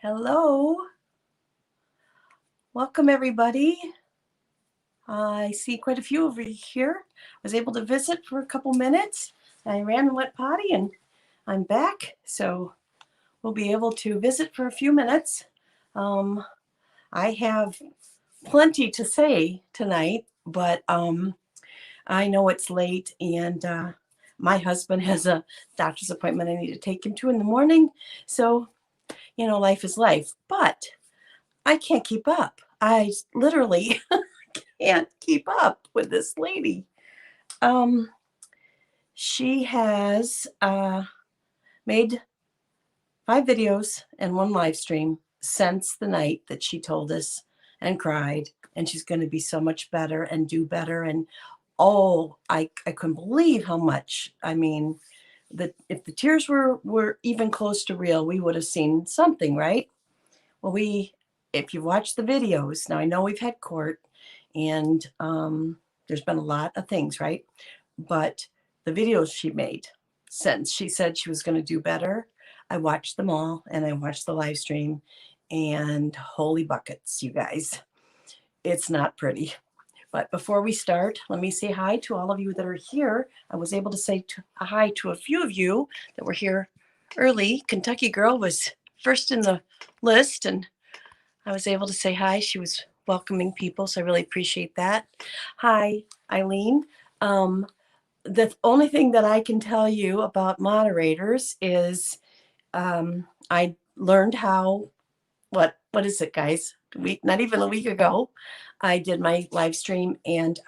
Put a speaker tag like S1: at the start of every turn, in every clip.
S1: Hello. Welcome, everybody. I see quite a few over here. I was able to visit for a couple minutes. I ran and went potty, and I'm back. So we'll be able to visit for a few minutes. I have plenty to say tonight, but I know it's late, and my husband has a doctor's appointment I need to take him to in the morning. So, life is life. But I can't keep up. I literally can't keep up with this lady. She has made 5 videos and 1 live stream since the night that she told us and cried, and she's going to be so much better and do better. And I couldn't believe how much. I mean, if the tears were even close to real, we would have seen something, right? Well, if you watch the videos, now I know we've had court, and there's been a lot of things, right? But the videos she made since she said she was going to do better, I watched them all, and I watched the live stream, and holy buckets, you guys, it's not pretty. But before we start, let me say hi to all of you that are here. I was able to say hi to a few of you that were here early. Kentucky Girl was first in the list, and I was able to say hi. She was welcoming people, so I really appreciate that. Hi, Eileen. The only thing that I can tell you about moderators is I learned how, what is it, guys? Not even a week ago, I did my live stream and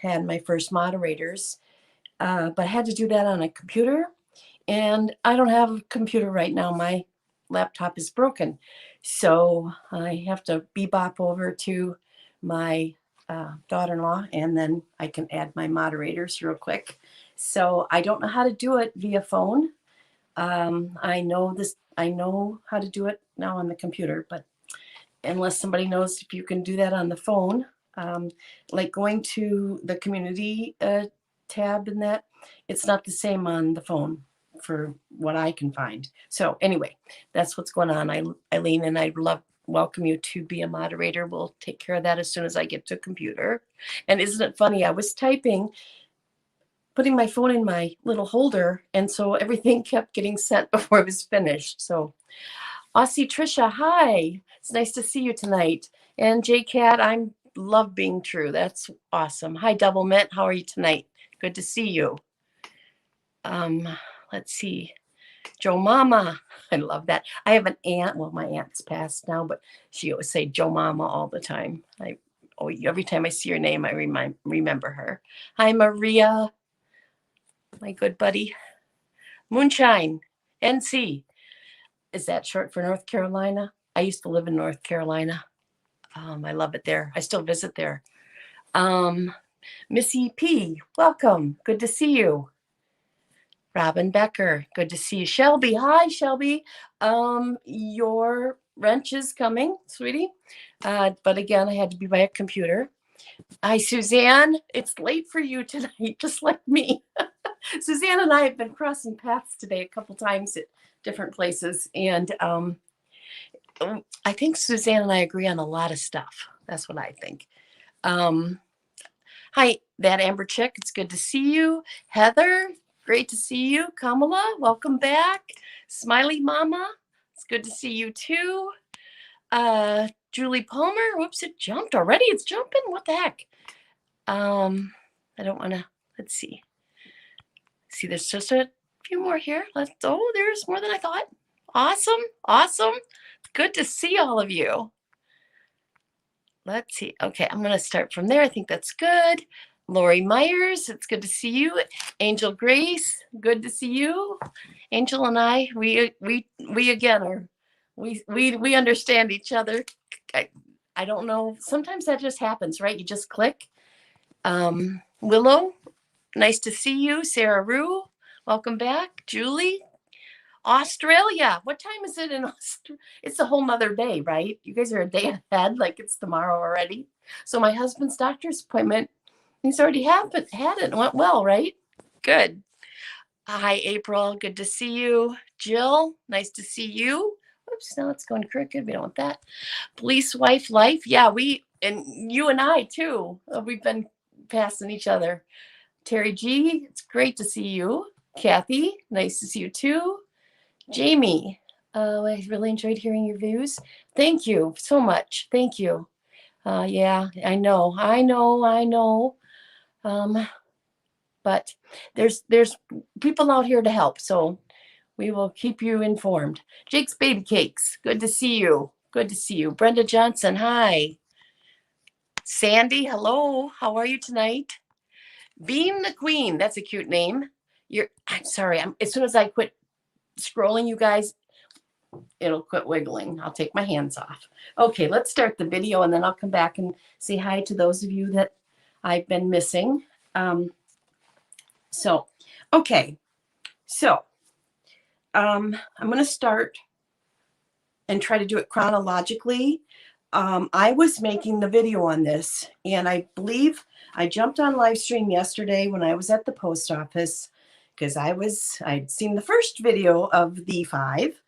S1: had my first moderators, but I had to do that on a computer, and I don't have a computer right now. My laptop is broken, so I have to bebop over to my daughter-in-law, and then I can add my moderators real quick. So I don't know how to do it via phone. I know how to do it now on the computer, but unless somebody knows if you can do that on the phone, like going to the community tab and that, it's not the same on the phone for what I can find. So anyway, that's what's going on, Eileen, and I'd welcome you to be a moderator. We'll take care of that as soon as I get to a computer. And isn't it funny? I was putting my phone in my little holder, and so everything kept getting sent before it was finished. So Aussie Trisha, hi. It's nice to see you tonight. And J-Cat, I love being true. That's awesome. Hi, Double Mint. How are you tonight? Good to see you. Let's see. Joe Mama. I love that. I have an aunt. Well, my aunt's passed now, but she always say Joe Mama all the time. Every time I see your name, I remember her. Hi, Maria. My good buddy. Moonshine. NC. Is that short for North Carolina? I used to live in North Carolina. I love it there. I still visit there. Missy P, welcome. Good to see you. Robin Becker, good to see you. Shelby, hi, Shelby. Your wrench is coming, sweetie. But again, I had to be by a computer. Hi, Suzanne. It's late for you tonight, just like me. Suzanne and I have been crossing paths today a couple times at different places, and I think Suzanne and I agree on a lot of stuff. That's what I think. Hi, that Amber Chick. It's good to see you. Heather, great to see you. Kamala, welcome back. Smiley Mama, it's good to see you too. Julie Palmer, whoops, it jumped already. It's jumping. What the heck? I don't want to. Let's see. See, there's just a few more here. There's more than I thought. Awesome. Good to see all of you. Let's see. Okay, I'm going to start from there. I think that's good. Lori Myers, it's good to see you. Angel Grace, good to see you. Angel and I, we again are, we understand each other. I don't know. Sometimes that just happens, right? You just click. Willow, nice to see you. Sarah Rue, welcome back. Julie, Australia. What time is it in Australia? It's a whole nother day, right? You guys are a day ahead, like it's tomorrow already. So my husband's doctor's appointment, he's already had it and went well, right? Good. Hi, April. Good to see you. Jill, nice to see you. Oops, now it's going crooked. We don't want that. Police wife life. Yeah, you and I too. We've been passing each other. Terry G, it's great to see you. Kathy, nice to see you too. Jamie, I really enjoyed hearing your views. Thank you so much. Thank you. Yeah, I know. But there's people out here to help, so we will keep you informed. Jake's Baby Cakes, good to see you. Good to see you. Brenda Johnson, hi. Sandy, hello. How are you tonight? Beam the Queen, that's a cute name. I'm sorry. As soon as I quit scrolling, you guys, it'll quit wiggling. I'll take my hands off. Okay, let's start the video and then I'll come back and say hi to those of you that I've been missing. Okay. So I'm going to start and try to do it chronologically. I was making the video on this, and I believe I jumped on live stream yesterday when I was at the post office because I'd seen the first video of the 5,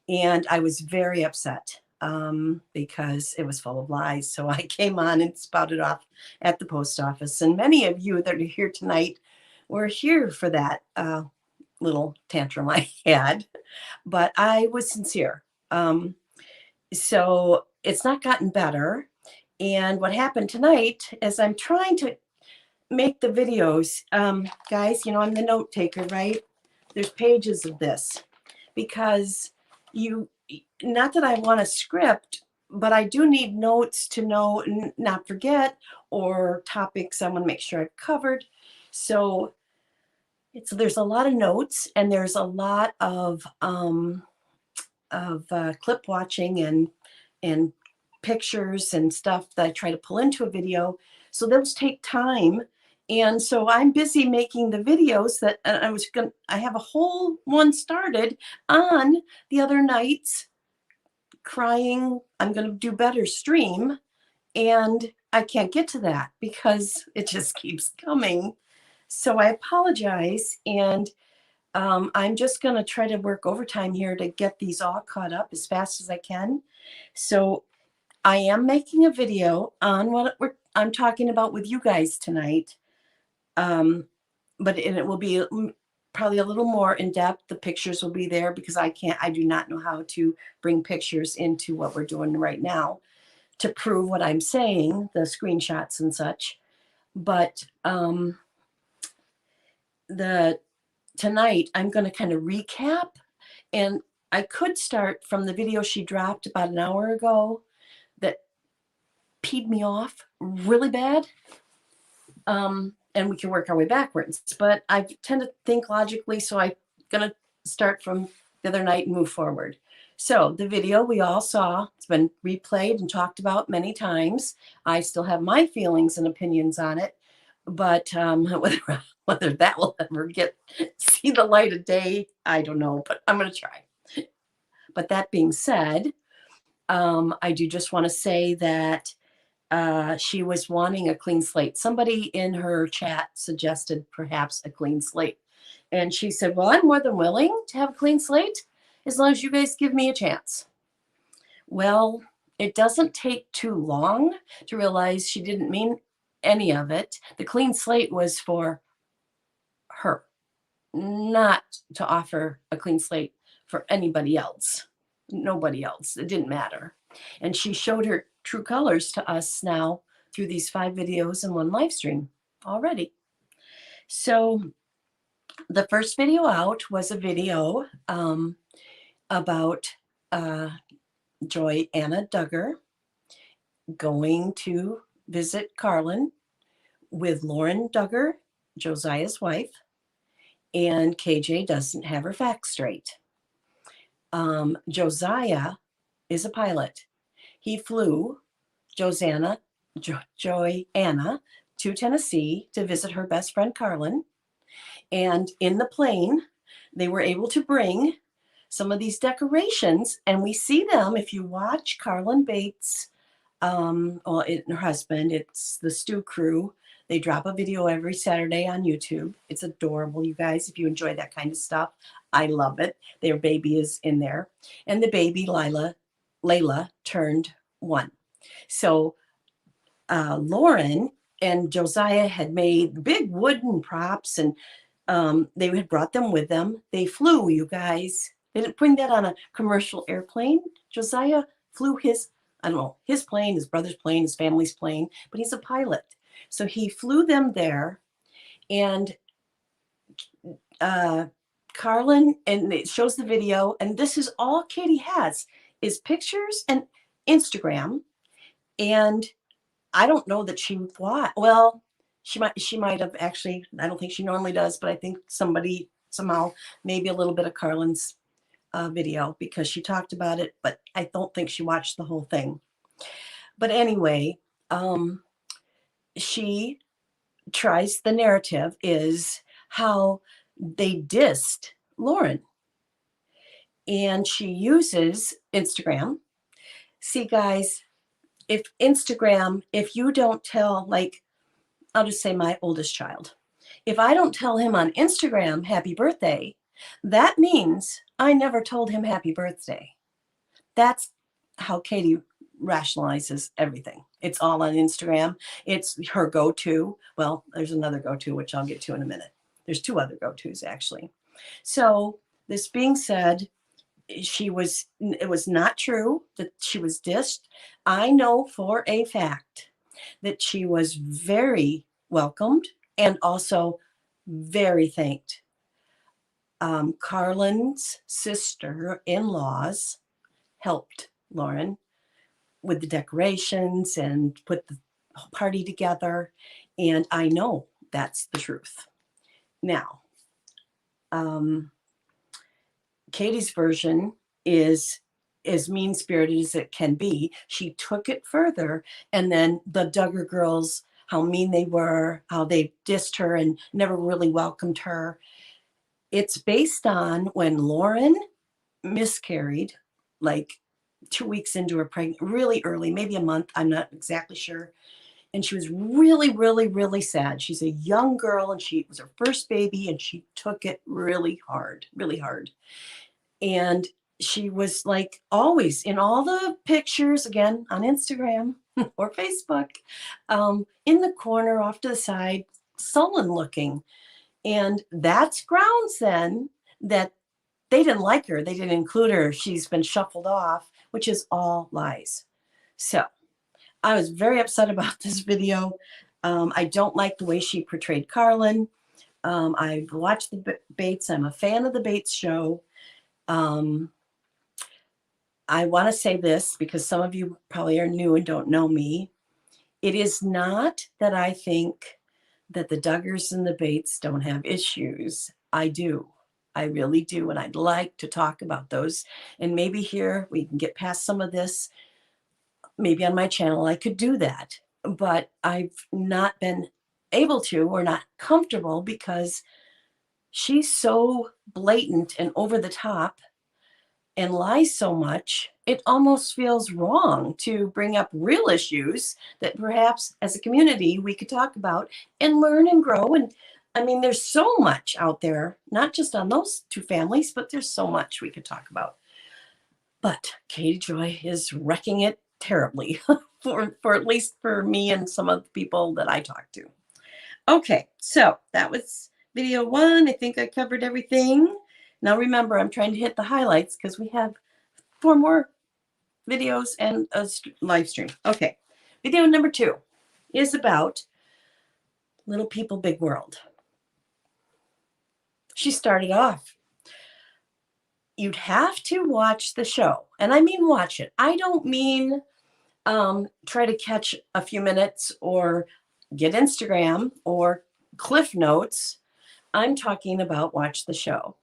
S1: and I was very upset because it was full of lies. So I came on and spouted off at the post office, and many of you that are here tonight were here for that little tantrum I had, but I was sincere. So it's not gotten better. And what happened tonight is I'm trying to make the videos, guys, I'm the note taker, right? There's pages of this because not that I want a script, but I do need notes to know and not forget, or topics I want to make sure I've covered. So there's a lot of notes, and there's a lot of clip watching and pictures and stuff that I try to pull into a video. So those take time. And so I'm busy making the videos that I have a whole one started on the other nights crying, I'm going to do better stream. And I can't get to that because it just keeps coming. So I apologize. And I'm just going to try to work overtime here to get these all caught up as fast as I can. So I am making a video on what I'm talking about with you guys tonight. But it will be probably a little more in depth. The pictures will be there because I do not know how to bring pictures into what we're doing right now to prove what I'm saying, the screenshots and such. But tonight I'm going to kind of recap, and I could start from the video she dropped about an hour ago that peed me off really bad. And we can work our way backwards, but I tend to think logically, so I'm going to start from the other night and move forward. So the video we all saw, it's been replayed and talked about many times. I still have my feelings and opinions on it, but whether that will ever see the light of day, I don't know, but I'm going to try. But that being said, I do just want to say that she was wanting a clean slate. Somebody in her chat suggested perhaps a clean slate. And she said, well, I'm more than willing to have a clean slate as long as you guys give me a chance. Well, it doesn't take too long to realize she didn't mean any of it. The clean slate was for her, not to offer a clean slate for anybody else. Nobody else. It didn't matter. And she showed her true colors to us now through these 5 videos and 1 live stream already. So the first video out was a video about Joy Anna Duggar going to visit Carlin with Lauren Duggar, Josiah's wife, and KJ doesn't have her facts straight. Josiah is a pilot. He flew Joy Anna to Tennessee to visit her best friend Carlin. And in the plane, they were able to bring some of these decorations, and we see them if you watch Carlin Bates, her husband. It's the Stew Crew. They drop a video every Saturday on YouTube. It's adorable, you guys, if you enjoy that kind of stuff. I love it. Their baby is in there. And the baby, Layla, turned 1. So Lauren and Josiah had made big wooden props, and they had brought them with them. They flew, you guys. They didn't bring that on a commercial airplane. Josiah flew his, I don't know, his plane, his brother's plane, his family's plane, but he's a pilot. So he flew them there. And Carlin, and it shows the video, and this is all Katie has is pictures and Instagram. And I don't know that she thought, well, she might have actually, I don't think she normally does, but I think somebody somehow, maybe a little bit of Carlin's video, because she talked about it, but I don't think she watched the whole thing. But anyway, she tries, the narrative is how they dissed Lauren. And she uses Instagram. See, guys, if you don't tell, like, I'll just say my oldest child, if I don't tell him on Instagram happy birthday, that means I never told him happy birthday. That's how Katie rationalizes everything. It's all on Instagram. It's her go-to. Well, there's another go-to, which I'll get to in a minute. There's 2 other go-tos, actually. So this being said, it was not true that she was dissed. I know for a fact that she was very welcomed and also very thanked. Carlin's sister-in-laws helped Lauren with the decorations and put the party together. And I know that's the truth. Now, Katie's version is as mean-spirited as it can be. She took it further, and then the Duggar girls, how mean they were, how they dissed her and never really welcomed her. It's based on when Lauren miscarried, like 2 weeks into her pregnancy, really early, maybe a month, I'm not exactly sure. And she was really, really, really sad. She's a young girl, and it was her first baby, and she took it really hard, really hard. And she was like always in all the pictures, again, on Instagram or Facebook, in the corner off to the side, sullen looking. And that's grounds then that they didn't like her. They didn't include her. She's been shuffled off, which is all lies. So I was very upset about this video. I don't like the way she portrayed Carlin. I've watched the Bates. I'm a fan of the Bates show. I want to say this because some of you probably are new and don't know me. It is not that I think that the Duggars and the Bates don't have issues. I do. I really do. And I'd like to talk about those. And maybe here we can get past some of this. Maybe on my channel I could do that. But I've not been able to, or not comfortable, because she's so blatant and over the top and lies so much, it almost feels wrong to bring up real issues that perhaps as a community we could talk about and learn and grow. And I mean, there's so much out there, not just on those 2 families, but there's so much we could talk about. But Katie Joy is wrecking it terribly for at least for me and some of the people that I talk to. Okay, so that was video 1. I think I covered everything. Now remember, I'm trying to hit the highlights because we have 4 more videos and a live stream. Okay, video number 2 is about Little People, Big World. She started off. You'd have to watch the show, and I mean watch it. I don't mean try to catch a few minutes or get Instagram or Cliff Notes. I'm talking about watch the show.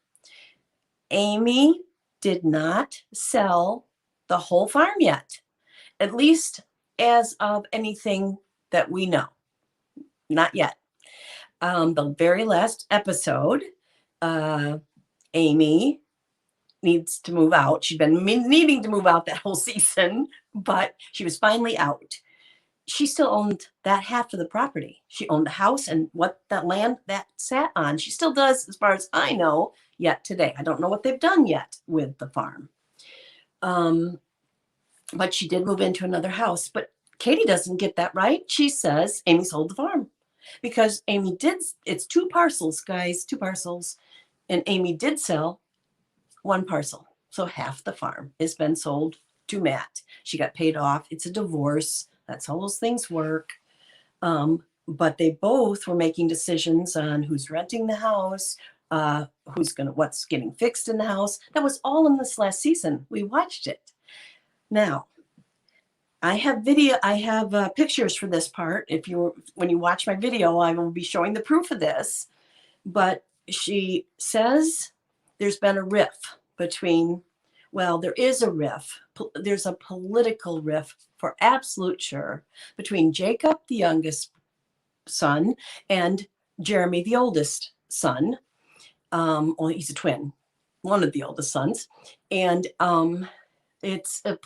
S1: Amy did not sell the whole farm yet, at least as of anything that we know. Not yet. The very last episode, Amy needs to move out. She'd been needing to move out that whole season, but she was finally out. she still owned that half of the property. She owned the house and what that land that sat on. She still does, as far as I know, yet today. I don't know what they've done yet with the farm. But she did move into another house. But Katie doesn't get that right. She says Amy sold the farm because Amy did. It's 2 parcels, guys, 2 parcels. And Amy did sell 1 parcel. So half the farm has been sold to Matt. She got paid off. It's a divorce. That's how those things work. But they both were making decisions on who's renting the house, what's getting fixed in the house. That was all in this last season. We watched it. Now, I have pictures for this part. When you watch my video, I will be showing the proof of this. But she says there's been a riff between, well, there is a riff. There's a political riff for absolute sure between Jacob, the youngest son, and Jeremy, the oldest son. Well, he's a twin, one of the oldest sons. And it's a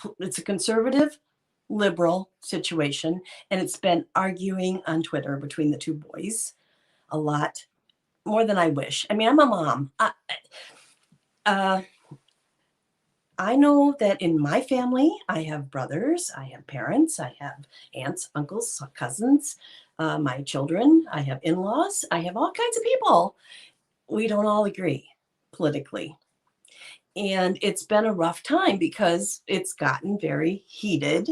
S1: conservative liberal situation. And it's been arguing on Twitter between the 2 boys a lot, more than I wish. I mean, I'm a mom. I know that in my family, I have brothers, I have parents, I have aunts, uncles, cousins, my children, I have in-laws, I have all kinds of people. We don't all agree politically. And it's been a rough time because it's gotten very heated.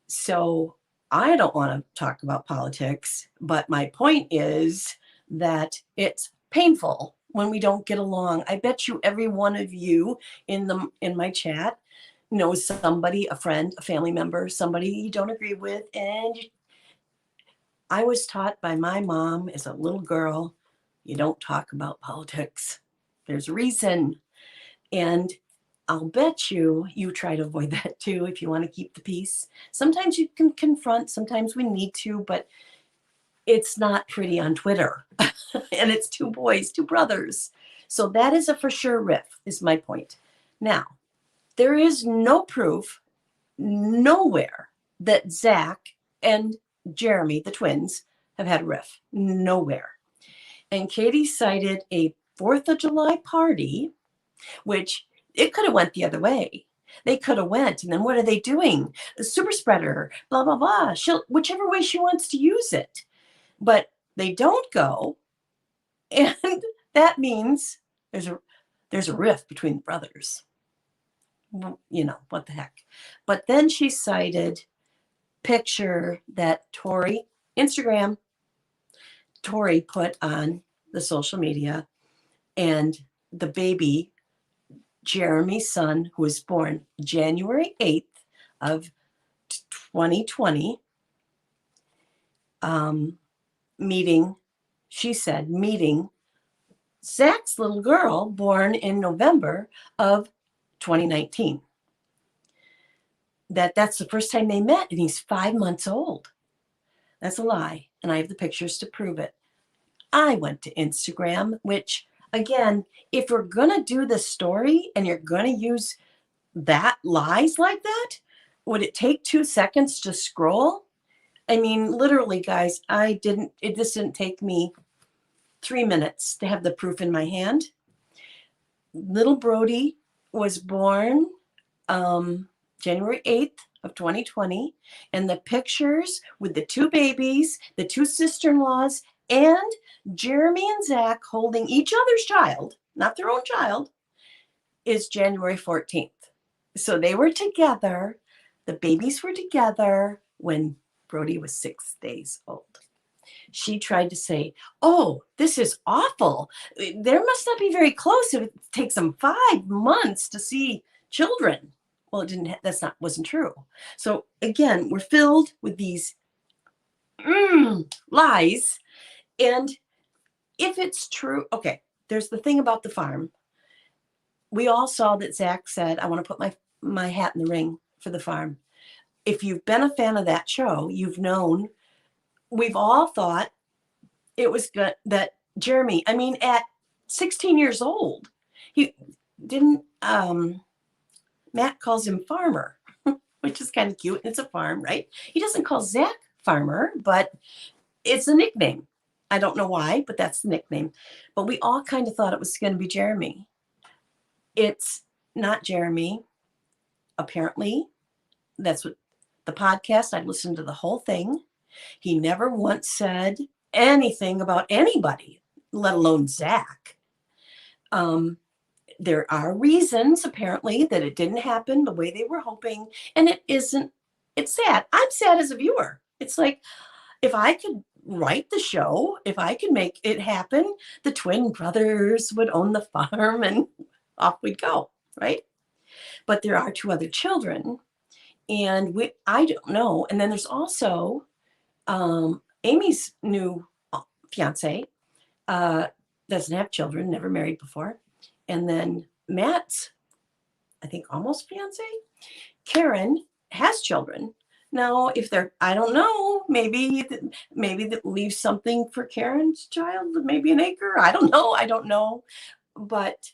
S1: So I don't want to talk about politics, but my point is that it's painful when we don't get along. I bet you every one of you in my chat knows somebody, a friend, a family member, somebody you don't agree with. And I was taught by my mom as a little girl, you don't talk about politics. There's a reason. And I'll bet you try to avoid that too if you want to keep the peace. Sometimes you can confront, sometimes we need to, but it's not pretty on Twitter. And it's 2 boys, 2 brothers. So that is a for sure riff, is my point. Now, there is no proof nowhere that Zach and Jeremy, the twins, have had a riff. Nowhere. And Katie cited a 4th of July party, which it could have went the other way. They could have went, and then what are they doing? The super spreader, blah, blah, blah. Whichever way she wants to use it. But they don't go. And that means there's a rift between the brothers. Well, what the heck. But then she cited picture that Instagram Tori put on the social media, and the baby, Jeremy's son, who was born January 8th of 2020, meeting Zach's little girl born in November of 2019. That's the first time they met, and he's 5 months old. That's a lie, and I have the pictures to prove it. I went to Instagram, which, again, if we're going to do this story and you're going to use lies like that, would it take 2 seconds to scroll? I mean, literally, guys, this didn't take me 3 minutes to have the proof in my hand. Little Brody was born January 8th of 2020, and the pictures with the 2 babies, the 2 sister-in-laws, and Jeremy and Zach holding each other's child, not their own child, is January 14th. So they were together. The babies were together when Brody was 6 days old. She tried to say, oh, this is awful. There must not be very close if it takes them 5 months to see children. Well, wasn't true. So again, we're filled with these lies. And if it's true, okay, there's the thing about the farm. We all saw that Zach said, I want to put my hat in the ring for the farm. If you've been a fan of that show, you've known, we've all thought it was good that Jeremy, at 16 years old, he didn't, Matt calls him farmer, which is kind of cute. It's a farm, right? He doesn't call Zach Farmer, but it's a nickname. I don't know why, but that's the nickname. But we all kind of thought it was going to be Jeremy. It's not Jeremy. Apparently, that's what the podcast, I listened to the whole thing. He never once said anything about anybody, let alone Zach. There are reasons, apparently, that it didn't happen the way they were hoping. And it isn't, it's sad. I'm sad as a viewer. It's like, if I could write the show, if I could make it happen, the twin brothers would own the farm and off we'd go, right? But there are 2 other children, and I don't know. And then there's also Amy's new fiance, doesn't have children, never married before. And then Matt's, I think, almost fiance, Karen, has children. Now, if they're, I don't know, maybe that leaves something for Karen's child, maybe an acre. I don't know. But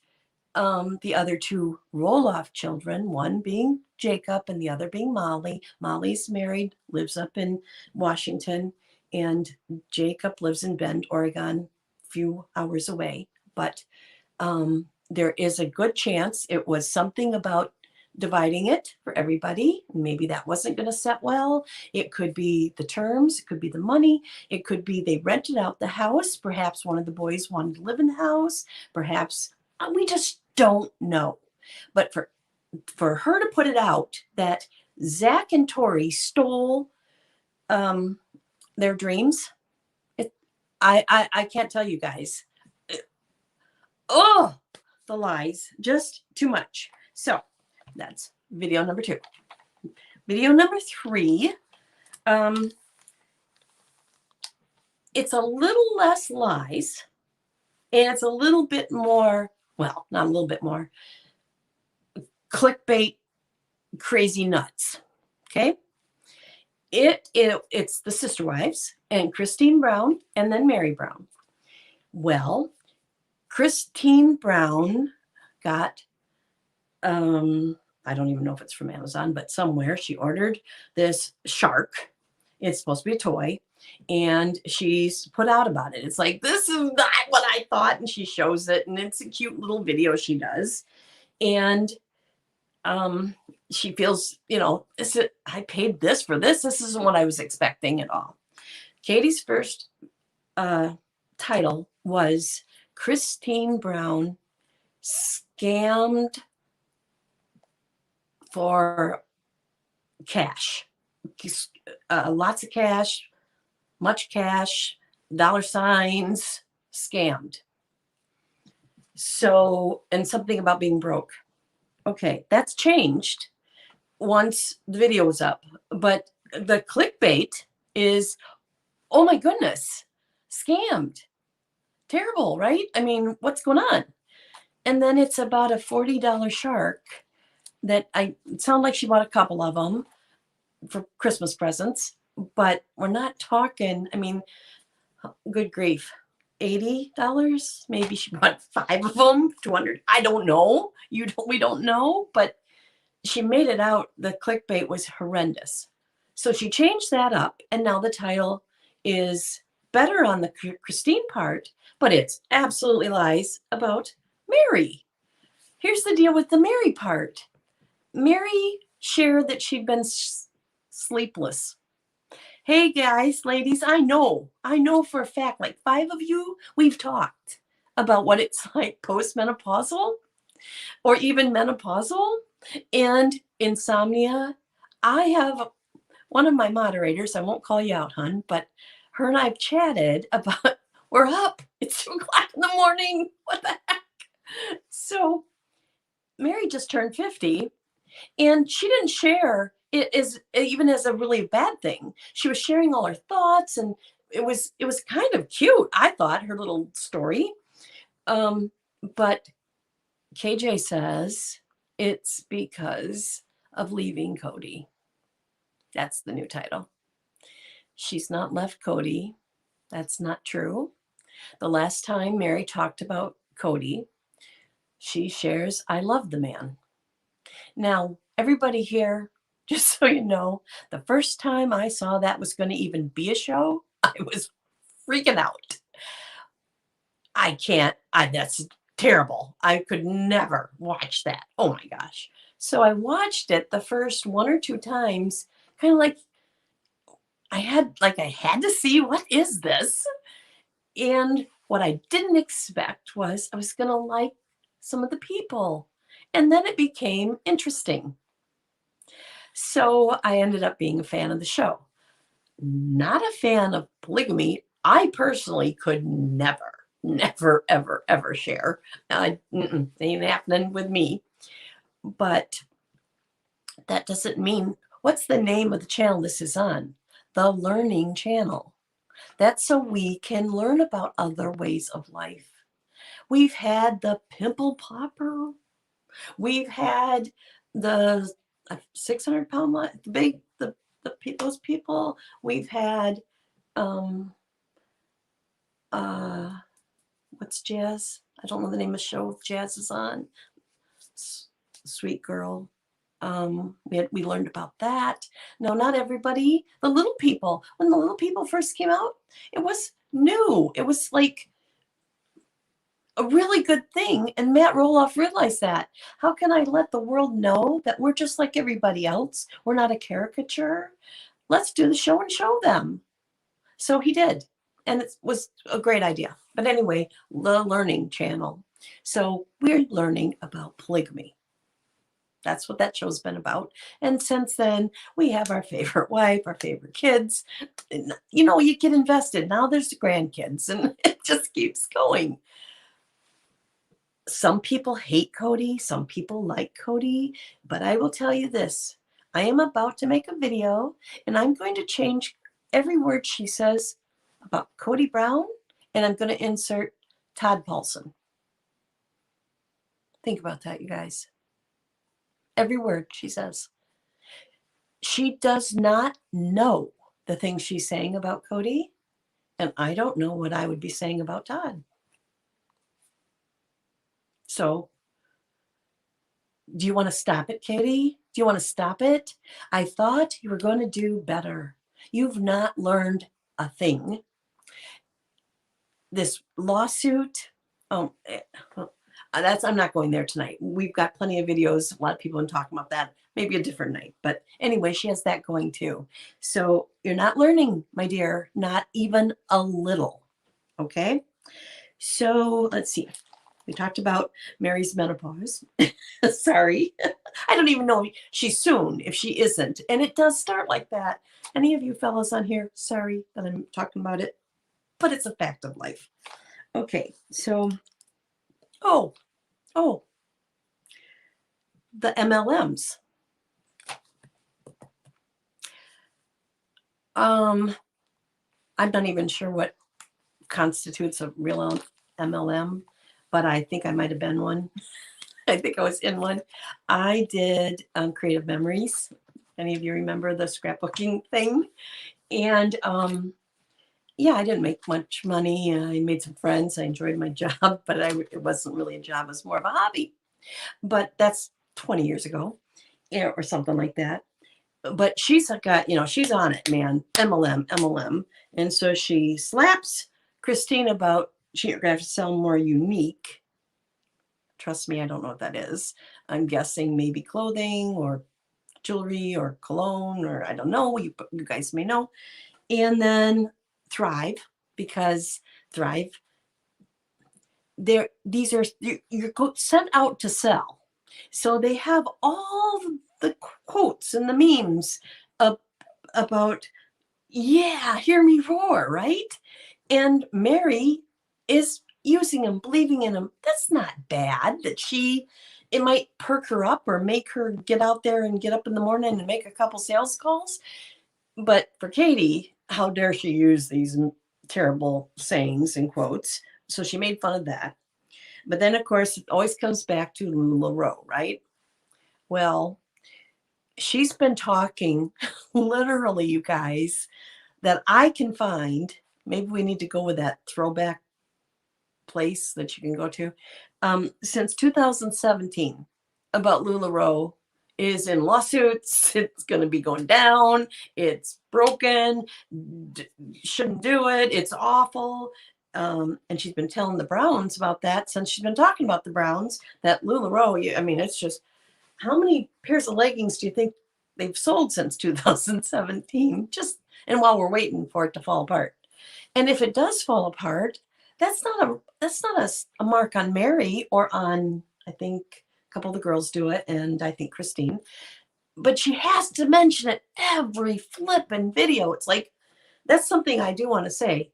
S1: the other 2 roll-off children, one being Jacob and the other being Molly. Molly's married, lives up in Washington, and Jacob lives in Bend, Oregon, a few hours away. But there is a good chance it was something about dividing it for everybody. Maybe that wasn't going to set well. It could be the terms, it could be the money, it could be they rented out the house. Perhaps one of the boys wanted to live in the house. Perhaps we just don't know. But for her to put it out that Zach and Tori stole their dreams, I can't tell you guys. Oh, the lies, just too much. So that's video number 2. Video number 3, it's a little less lies, and it's a little bit more, well, not a little bit more, clickbait, crazy nuts. Okay. It's the sister wives and Christine Brown and then Mary Brown. Well, Christine Brown got, I don't even know if it's from Amazon, but somewhere she ordered this shark. It's supposed to be a toy. And she's put out about it. It's like, this is not what I thought. And she shows it. And it's a cute little video she does. And she feels, I paid this for this. This isn't what I was expecting at all. Katie's first title was Christine Brown Scammed for Cash. Lots of cash, much cash, dollar signs, scammed. So, and something about being broke. Okay, that's changed once the video was up. But the clickbait is, oh my goodness, scammed. Terrible, right? I mean, what's going on? And then it's about a $40 shark that it sounded like she bought a couple of them for Christmas presents. But we're not talking, I mean, good grief. $80, maybe she bought 5 of them, 200. I don't know. We don't know, but she made it out. The clickbait was horrendous. So she changed that up, and now the title is better on the Christine part, but it's absolutely lies about Mary. Here's the deal with the Mary part. Mary shared that she'd been sleepless. Hey guys, ladies, I know for a fact, like 5 of you, we've talked about what it's like postmenopausal or even menopausal and insomnia. I have one of my moderators, I won't call you out, hun, but her and I've chatted about, we're up, it's 2 o'clock in the morning, what the heck? So Mary just turned 50, and she didn't share it as even as a really bad thing. She was sharing all her thoughts, and it was kind of cute, I thought, her little story. But KJ says it's because of leaving Cody. That's the new title. She's not left Cody. That's not true. The last time Mary talked about Cody, she shares, I love the man. Now, everybody here Just so you know, the first time I saw that was going to even be a show, I was freaking out. That's terrible. I could never watch that. Oh my gosh. So I watched it the first one or two times, kind of like I had to see what is this? And what I didn't expect was I was going to like some of the people. And then it became interesting. So I ended up being a fan of the show. Not a fan of polygamy. I personally could never, ever, ever share. Ain't happening with me. But that doesn't mean, what's the name of the channel this is on? The Learning Channel. That's so we can learn about other ways of life. We've had the pimple popper. We've had the 600-pound, the big, those people. We've had, what's Jazz? I don't know the name of the show Jazz is on. Sweet girl. We learned about that. No, not everybody. The little people. When the little people first came out, it was new. It was like a really good thing. And Matt Roloff realized that. How can I let the world know that we're just like everybody else? We're not a caricature. Let's do the show and show them. So he did. And it was a great idea. But anyway, the Learning Channel. So we're learning about polygamy. That's what that show's been about. And since then, we have our favorite wife, our favorite kids. And, you get invested. Now there's the grandkids, and it just keeps going. Some people hate Cody. Some people like Cody. But I will tell you this. I am about to make a video, and I'm going to change every word she says about Cody Brown, and I'm going to insert Todd Paulson. Think about that, you guys. Every word she says. She does not know the things she's saying about Cody, and I don't know what I would be saying about Todd. So, do you want to stop it, Katie? Do you want to stop it? I thought you were going to do better. You've not learned a thing. This lawsuit, I'm not going there tonight. We've got plenty of videos. A lot of people have been talking about that. Maybe a different night. But anyway, she has that going too. So you're not learning, my dear, not even a little. Okay? So let's see. We talked about Mary's menopause. Sorry. I don't even know if she's soon, if she isn't. And it does start like that. Any of you fellows on here, sorry that I'm talking about it, but it's a fact of life. Okay, so, the MLMs. I'm not even sure what constitutes a real MLM, but I think I might have been one. I think I was in one. I did Creative Memories. Any of you remember the scrapbooking thing? And I didn't make much money. I made some friends. I enjoyed my job, but it wasn't really a job. It was more of a hobby. But that's 20 years ago, or something like that. But she's got, she's on it, man. MLM. And so she slaps Christine about she's going to have to sell more unique. Trust me, I don't know what that is. I'm guessing maybe clothing or jewelry or cologne, or I don't know. You guys may know. And then Thrive, because Thrive, you're sent out to sell. So they have all the quotes and the memes about, hear me roar, right? And Mary is using them, believing in them. That's not bad. It might perk her up or make her get out there and get up in the morning and make a couple sales calls. But for Katie, how dare she use these terrible sayings and quotes? So she made fun of that. But then, of course, it always comes back to LuLaRoe, right? Well, she's been talking, literally, you guys, that I can find. Maybe we need to go with that throwback place that you can go to. Since 2017, about LuLaRoe is in lawsuits. It's going to be going down. It's broken. Shouldn't do it. It's awful. And she's been telling the Browns about that since she's been talking about the Browns, that LuLaRoe, I mean, it's just, how many pairs of leggings do you think they've sold since 2017? Just, and while we're waiting for it to fall apart. And if it does fall apart, that's not a mark on Mary or on, I think a couple of the girls do it, and I think Christine. But she has to mention it every flippin' video. It's like, that's something I do want to say.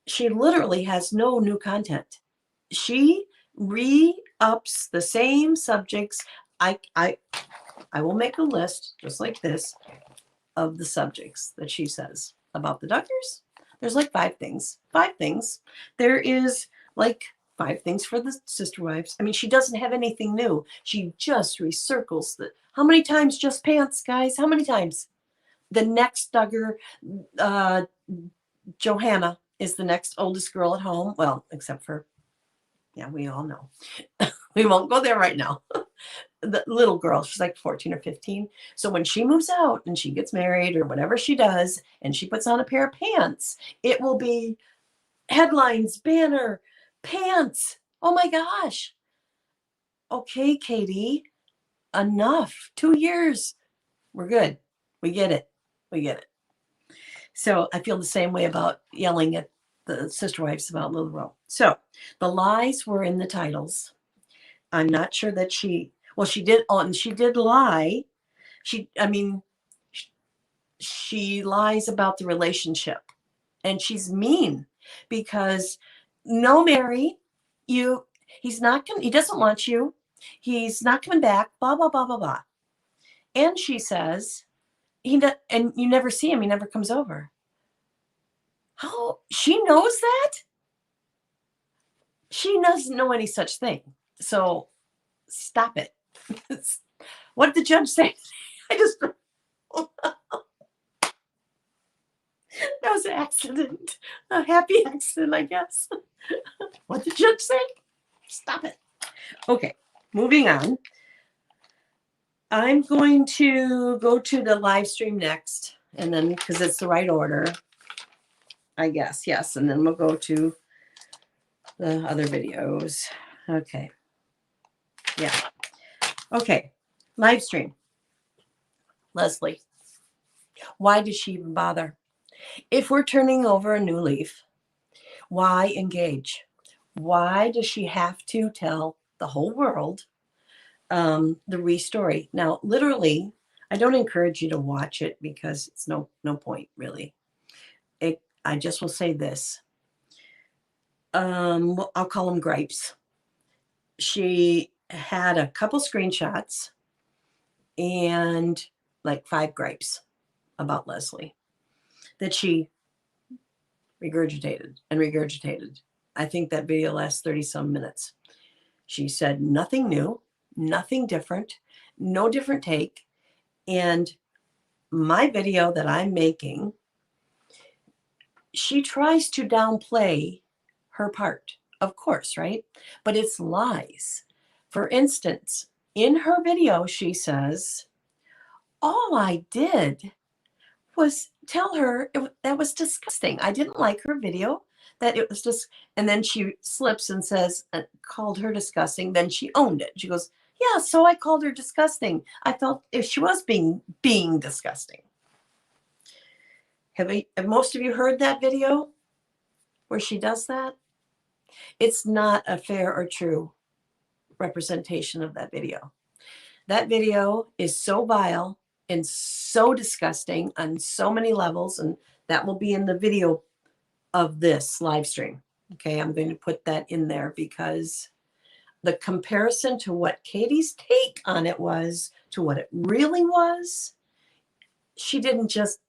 S1: She literally has no new content. She re-ups the same subjects. I will make a list just like this of the subjects that she says about the Duggars. There's like 5 things. 5 things. There is like 5 things for the sister wives. I mean, she doesn't have anything new. She just recircles the. How many times just pants, guys? How many times? The next Duggar, Johanna is the next oldest girl at home. Well, except for, yeah, we all know. We won't go there right now. The little girl, she's like 14 or 15. So when she moves out and she gets married or whatever she does, and she puts on a pair of pants, it will be headlines, banner, pants. Oh my gosh. Okay, Katie, enough. 2 years. We're good. We get it. We get it. So I feel the same way about yelling at the sister wives about LuLaRoe. So the lies were in the titles. I'm not sure that she did, and she did lie. She lies about the relationship, and she's mean because no, Mary, he doesn't want you. He's not coming back, blah, blah, blah, blah, blah. And she says, and you never see him. He never comes over. How? She knows that? She doesn't know any such thing. So stop it. What did the judge say? That was an accident. A happy accident, I guess. What did the judge say? Stop it. Okay, moving on. I'm going to go to the live stream next, and then, because it's the right order, I guess, yes. And then we'll go to the other videos. Okay. Yeah. Okay. Live stream. Leslie. Why did she even bother? If we're turning over a new leaf, why engage? Why does she have to tell the whole world the re-story? Now, literally, I don't encourage you to watch it because it's no point, really. I just will say this. I'll call them gripes. She had a couple screenshots and like 5 gripes about Leslie that she regurgitated and regurgitated. I think that video lasts 30 some minutes. She said nothing new, nothing different, no different take. And my video that I'm making, she tries to downplay her part, of course, right? But it's lies. For instance, in her video, she says, all I did was tell her that was disgusting. I didn't like her video, that it was just, and then she slips and says, called her disgusting. Then she owned it. She goes, yeah, so I called her disgusting. I felt if she was being disgusting. Have most of you heard that video where she does that? It's not a fair or true representation of that video. That video is so vile and so disgusting on so many levels, and that will be in the video of this live stream. Okay, I'm going to put that in there because the comparison to what Katie's take on it was to what it really was, she didn't just,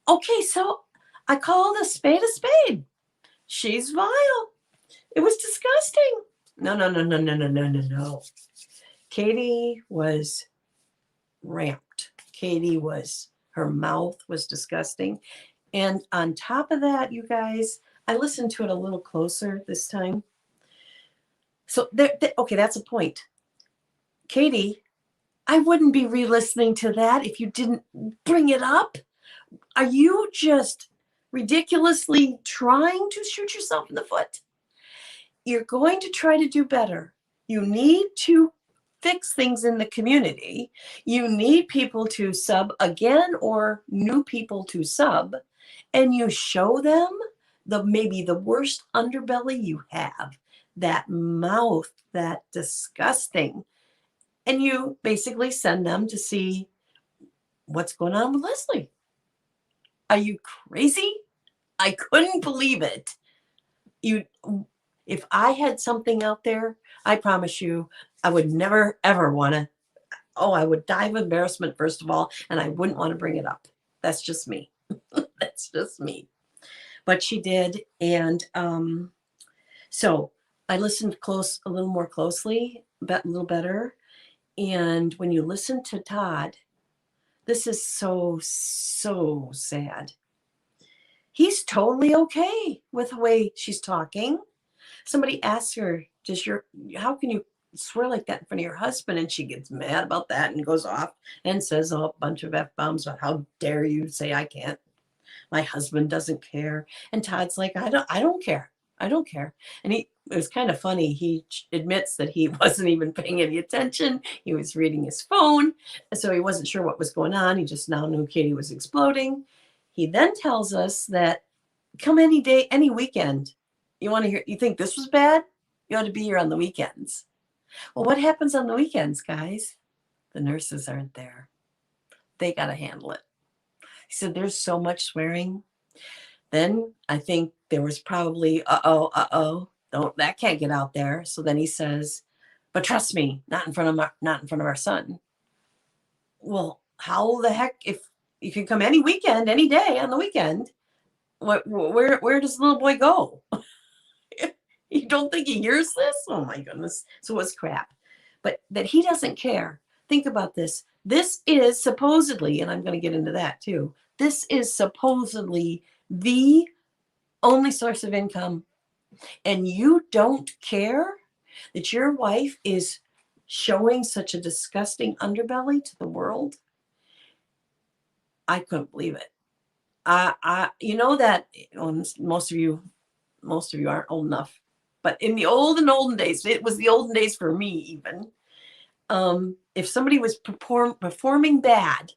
S1: okay, so I called a spade a spade. She's vile. It was disgusting. No. Katie was ramped. Her mouth was disgusting. And on top of that, you guys, I listened to it a little closer this time. So, okay, that's a point. Katie I wouldn't be re-listening to that if you didn't bring it up. Are you just ridiculously trying to shoot yourself in the foot? You're going to try to do better. You need to fix things in the community. You need people to sub again or new people to sub, and you show them maybe the worst underbelly you have, that mouth, that disgusting. And you basically send them to see what's going on with Leslie. Are you crazy? I couldn't believe it. If I had something out there, I promise you, I would never ever want to. Oh, I would die of embarrassment first of all, and I wouldn't want to bring it up. That's just me. That's just me. But she did, and so I listened a little more closely, a little better. And when you listen to Todd, this is so sad. He's totally okay with the way she's talking. Somebody asks her, how can you swear like that in front of your husband? And she gets mad about that and goes off and says a bunch of F-bombs. How dare you say I can't? My husband doesn't care. And Todd's like, I don't care. I don't care. And it was kind of funny. He admits that he wasn't even paying any attention. He was reading his phone. So he wasn't sure what was going on. He just now knew Katie was exploding. He then tells us that come any day, any weekend, you think this was bad? You ought to be here on the weekends. Well, what happens on the weekends, guys? The nurses aren't there. They got to handle it. He said, there's so much swearing. Then I think there was probably, that can't get out there. So then he says, but trust me, not in front of our son. Well, how the heck, if you can come any weekend, any day on the weekend, where does the little boy go? You don't think he hears this? Oh my goodness. So it's crap. But that he doesn't care. Think about this. This is supposedly, and I'm going to get into that too, this is supposedly the only source of income. And you don't care that your wife is showing such a disgusting underbelly to the world? I couldn't believe it. You know that most of you aren't old enough, but in the olden days, it was the olden days for me even. If somebody was performing bad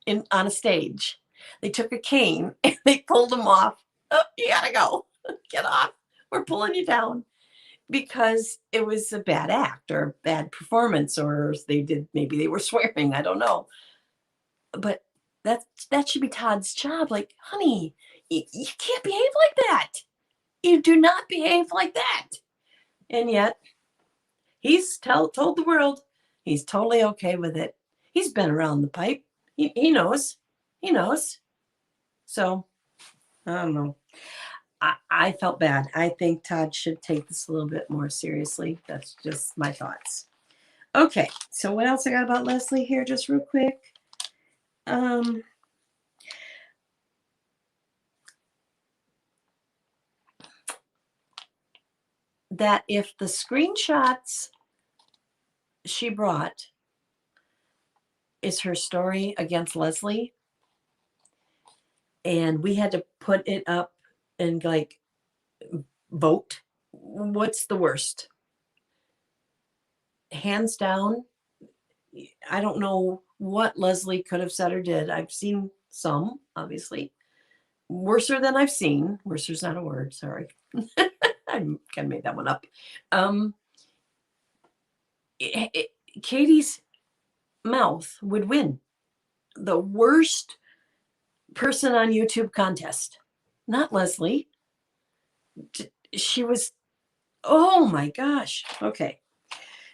S1: on a stage, they took a cane and they pulled them off. Oh, you gotta go. Get off. We're pulling you down because it was a bad act or a bad performance, or maybe they were swearing. I don't know. But that should be Todd's job. Like, honey, you can't behave like that. You do not behave like that. And yet, he's told the world he's totally okay with it. He's been around the pipe. He knows. He knows. So, I don't know. I felt bad. I think Todd should take this a little bit more seriously. That's just my thoughts. Okay, so what else I got about Leslie here, just real quick? That if the screenshots she brought is her story against Leslie, and we had to put it up and like vote, what's the worst? Hands down, I don't know what Leslie could have said or did. I've seen some, obviously. Worser than I've seen. Worser's not a word, sorry. I kind of made that one up. Katie's mouth would win the worst person on YouTube contest, not Leslie. She was, oh my gosh. Okay.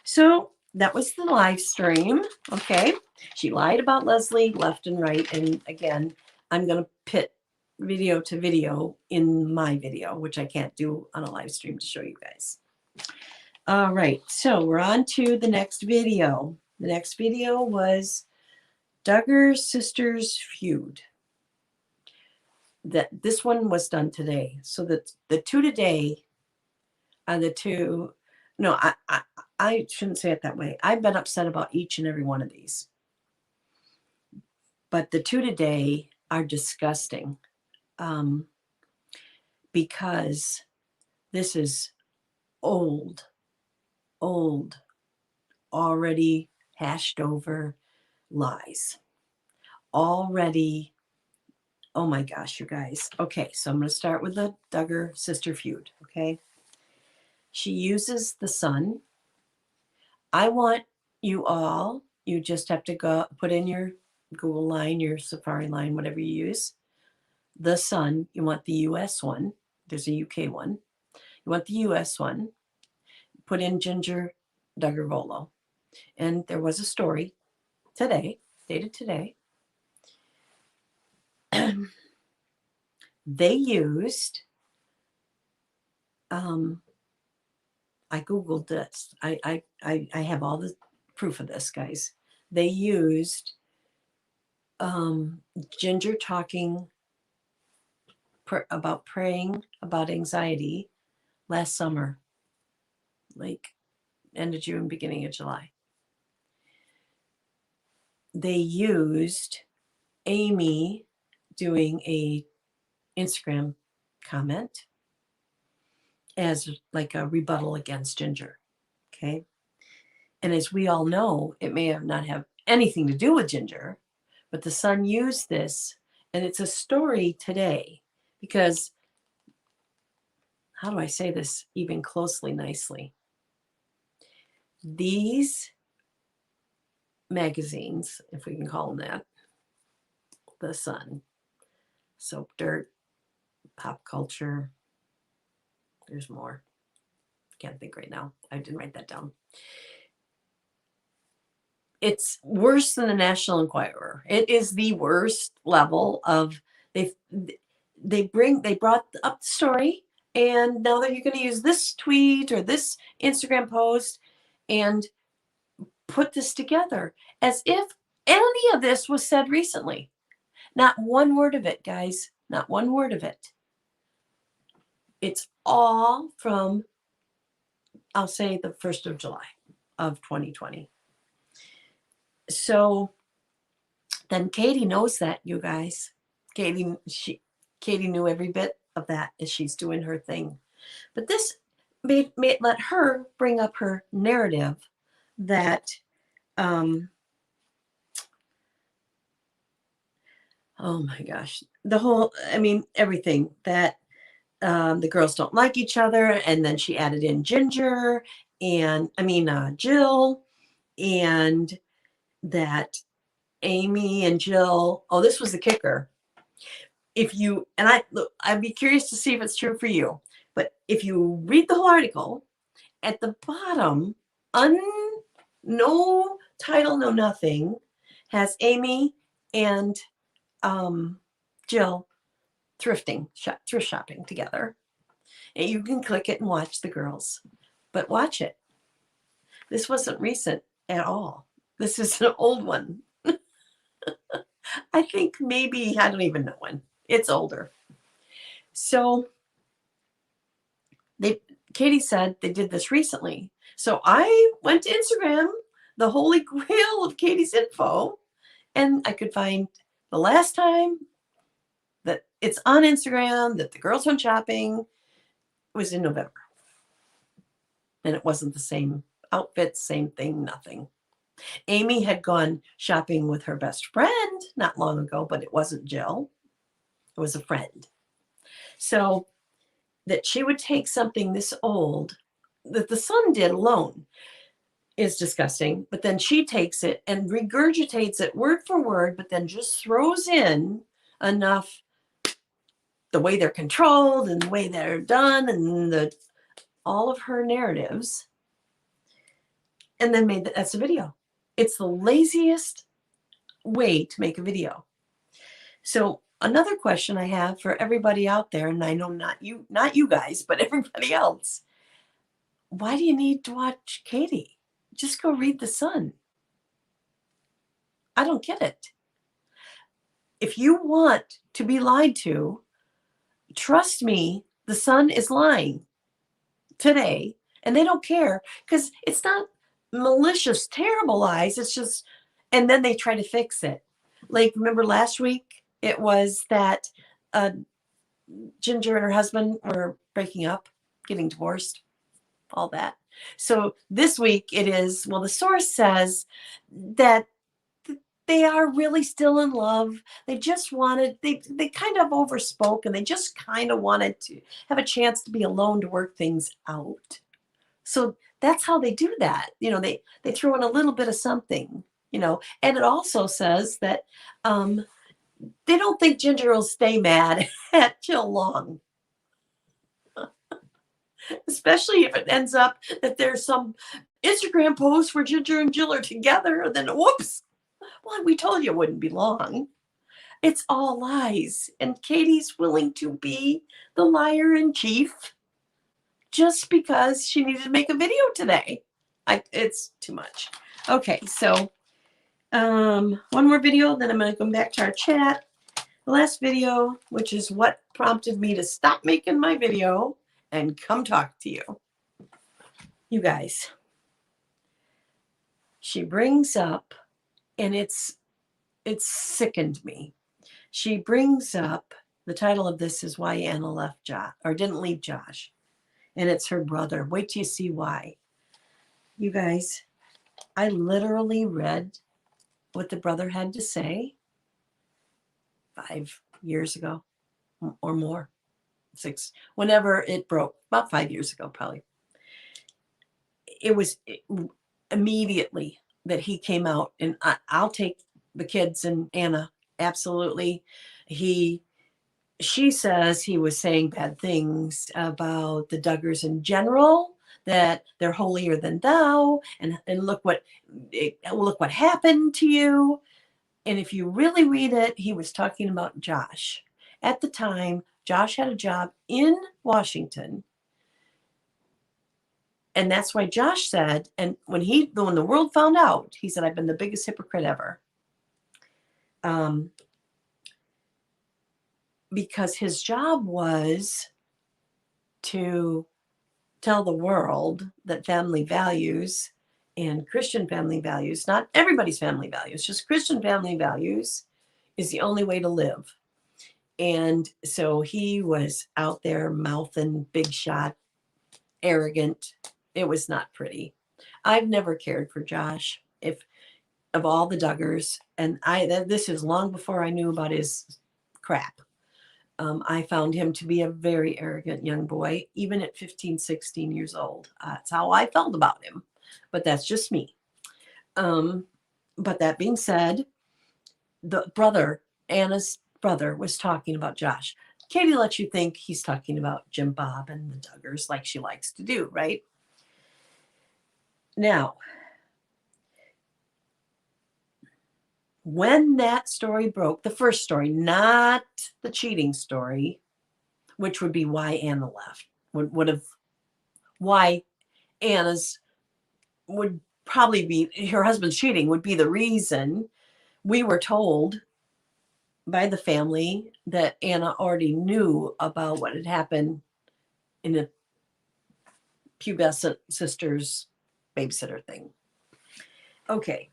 S1: So that was the live stream. Okay. She lied about Leslie left and right. And again, I'm going to pit video to video in my video, which I can't do on a live stream to show you guys. All right. So we're on to the next video. The next video was Duggar's Sisters Feud. This one was done today. So the two today are the two. No, I shouldn't say it that way. I've been upset about each and every one of these. But the two today are disgusting, because this is old, already hashed over lies. Already, oh my gosh, you guys. Okay, so I'm going to start with the Duggar sister feud, okay? She uses the sun. I want you all, you just have to go put in your Google line, your Safari line, whatever you use. The sun, you want the US one. There's a UK one. You want the US one. Put in Ginger Duggar Volo. And there was a story today, dated today. They used, I Googled this. I have all the proof of this, guys. They used Ginger talking about praying about anxiety last summer, like end of June, beginning of July. They used Amy doing a Instagram comment as like a rebuttal against Ginger. Okay. And as we all know, it may have not have anything to do with Ginger, but the Sun used this, and it's a story today because, how do I say this even closely, nicely? These magazines, if we can call them that, the Sun, Soap Dirt, Pop Culture, there's more. Can't think right now. I didn't write that down. It's worse than the National Enquirer. It is the worst level of they brought up the story, and now that you're going to use this tweet or this Instagram post and put this together as if any of this was said recently. Not one word of it, guys. Not one word of it. It's all from, I'll say, the 1st of July of 2020. So then Katie knows that, you guys. Katie knew every bit of that as she's doing her thing. But this made let her bring up her narrative that, oh my gosh, the whole, I mean, everything that the girls don't like each other. And then she added in Ginger and Jill, and that Amy and Jill, oh, this was the kicker. If you, and I'd be curious to see if it's true for you, but if you read the whole article, at the bottom, no title, no nothing, has Amy and Jill thrift shopping together. And you can click it and watch the girls, but watch it. This wasn't recent at all. This is an old one. I think maybe, I don't even know when. It's older. So Katie said they did this recently. So I went to Instagram, the holy grail of Katie's info, and I could find the last time that it's on Instagram that the girls went shopping was in November. And it wasn't the same outfit, same thing, nothing. Amy had gone shopping with her best friend not long ago, but it wasn't Jill. It was a friend. So that she would take something this old that the Sun did alone is disgusting. But then she takes it and regurgitates it word for word, but then just throws in enough the way they're controlled and the way they're done and all of her narratives, and then that's a video. It's the laziest way to make a video. So another question I have for everybody out there, and I know not you guys, but everybody else, why do you need to watch Katie? Just go read the Sun. I don't get it. If you want to be lied to, trust me, the Sun is lying today And they don't care because it's not malicious, terrible lies. It's just, and then they try to fix it. Like, remember last week, it was that Ginger and her husband were breaking up, getting divorced, all that. So this week it is, well, the source says that they are really still in love. They just wanted, they kind of overspoke and they just kind of wanted to have a chance to be alone to work things out. So that's how they do that. They throw in a little bit of something, and it also says that they don't think Ginger will stay mad at Jill long. Especially if it ends up that there's some Instagram post where Ginger and Jill are together, and then whoops. Well, we told you it wouldn't be long. It's all lies. And Katie's willing to be the liar in chief just because she needed to make a video today. It's too much. Okay, so one more video, then I'm going to go back to our chat. The last video, which is what prompted me to stop making my video and come talk to you. You guys, she brings up, and it's sickened me. She brings up, the title of this is Why Anna Left Josh, or Didn't Leave Josh. And it's her brother. Wait till you see why. You guys, I literally read what the brother had to say 5 years ago or more. 6, whenever it broke, about 5 years ago, probably. It was immediately that he came out, and I'll take the kids and Anna. Absolutely. She says he was saying bad things about the Duggars in general, that they're holier than thou, and look what happened to you. And if you really read it, he was talking about Josh. At the time, Josh had a job in Washington. And that's why Josh said, and when the world found out, he said, I've been the biggest hypocrite ever. Because his job was to tell the world that family values and Christian family values, not everybody's family values, just Christian family values, is the only way to live. And so he was out there mouthing big shot, arrogant. It was not pretty. I've never cared for Josh, of all the Duggars, and this is long before I knew about his crap. I found him to be a very arrogant young boy, even at 15, 16 years old. That's how I felt about him, but that's just me. But that being said, Anna's brother, was talking about Josh. Katie lets you think he's talking about Jim Bob and the Duggars like she likes to do, right? Now, when that story broke, the first story, not the cheating story, which would be why Anna left, why Anna's would probably be, her husband's cheating would be the reason. We were told by the family that Anna already knew about what had happened in a pubescent sister's babysitter thing. Okay.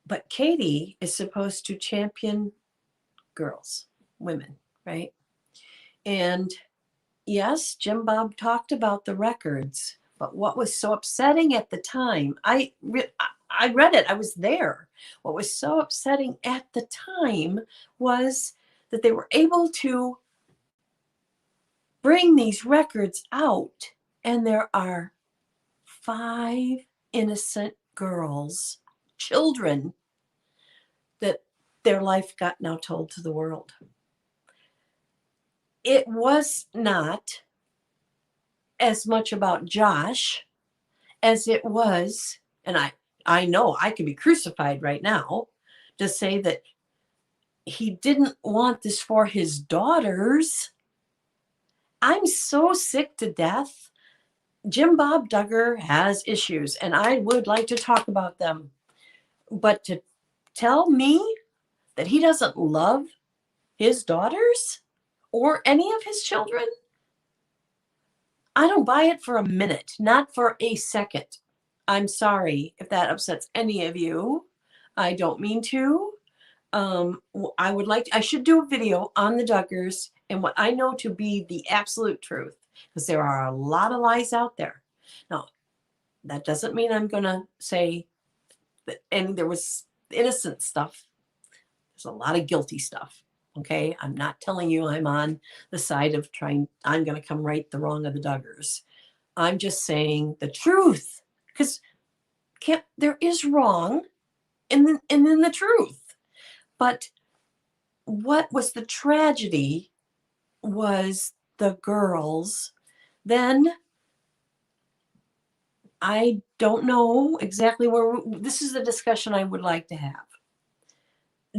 S1: But Katie is supposed to champion girls, women, right? And yes, Jim Bob talked about the records, but what was so upsetting at the time, I read it, I was there. What was so upsetting at the time was that they were able to bring these records out, and there are 5 innocent girls, children, that their life got now told to the world. It was not as much about Josh as it was, and I know I could be crucified right now to say that he didn't want this for his daughters. I'm so sick to death. Jim Bob Duggar has issues, and I would like to talk about them. But to tell me that he doesn't love his daughters or any of his children, I don't buy it for a minute, not for a second. I'm sorry if that upsets any of you. I don't mean to. I should do a video on the Duggars and what I know to be the absolute truth, because there are a lot of lies out there. Now, that doesn't mean I'm going to say that there was innocent stuff. There's a lot of guilty stuff. Okay. I'm not telling you I'm on the side of I'm going to come right the wrong of the Duggars. I'm just saying the truth, because there is wrong in the truth. But what was the tragedy was the girls. Then I don't know exactly where this is a discussion I would like to have.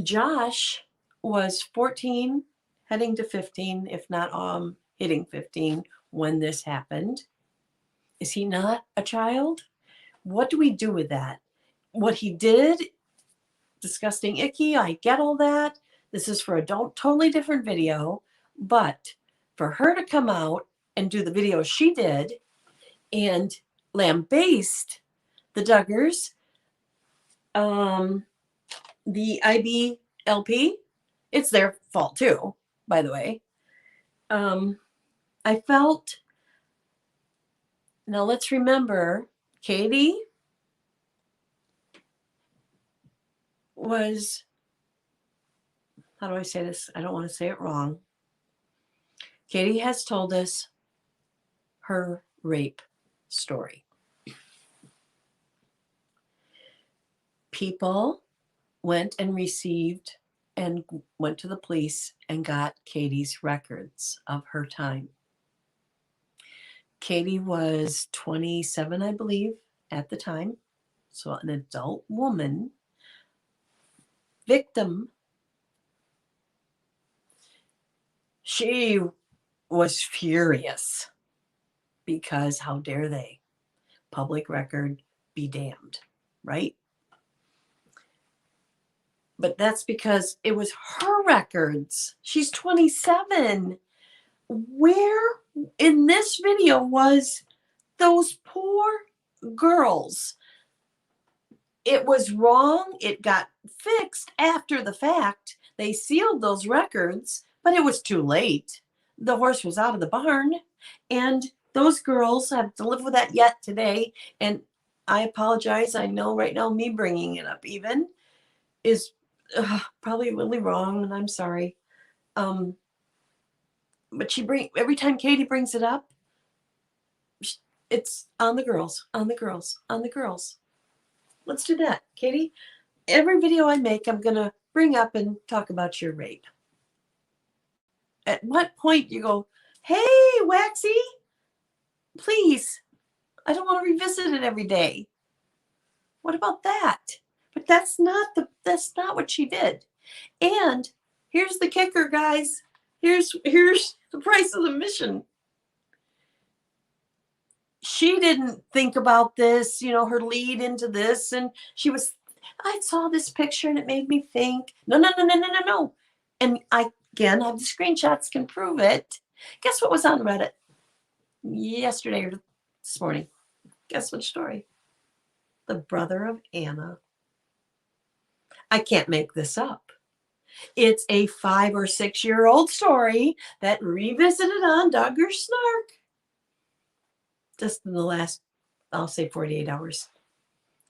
S1: Josh was 14, heading to 15, if not hitting 15 when this happened. Is he not a child? What do we do with that? What he did, disgusting, icky, I get all that. This is for a totally different video. But for her to come out and do the video she did and lambaste the Duggars, the IBLP, it's their fault too, by the way. I felt, now let's remember, Katie was, how do I say this? I don't want to say it wrong. Katie has told us her rape story. People went and received and went to the police and got Katie's records of her time. Katie was 27, I believe, at the time. So an adult woman, victim. She was furious because how dare they? Public record be damned, right? But that's because it was her records. She's 27. Where in this video was those poor girls? It was wrong. It got fixed after the fact. They sealed those records, but it was too late. The horse was out of the barn, and those girls have to live with that yet today. And I apologize. I know right now me bringing it up even is probably really wrong, and I'm sorry. But every time Katie brings it up, it's on the girls, on the girls, on the girls. Let's do that, Katie. Every video I make, I'm going to bring up and talk about your rape. At what point you go, hey, Waxy, please, I don't want to revisit it every day. What about that? But that's not what she did. And here's the kicker, guys. Here's the price of admission. She didn't think about this, her lead into this. And I saw this picture and it made me think, no. And I, again, have the screenshots, can prove it. Guess what was on Reddit yesterday or this morning? Guess which story? The brother of Anna. I can't make this up. It's a 5 or 6 year old story that revisited on Duggar Snark just in the last, I'll say 48 hours.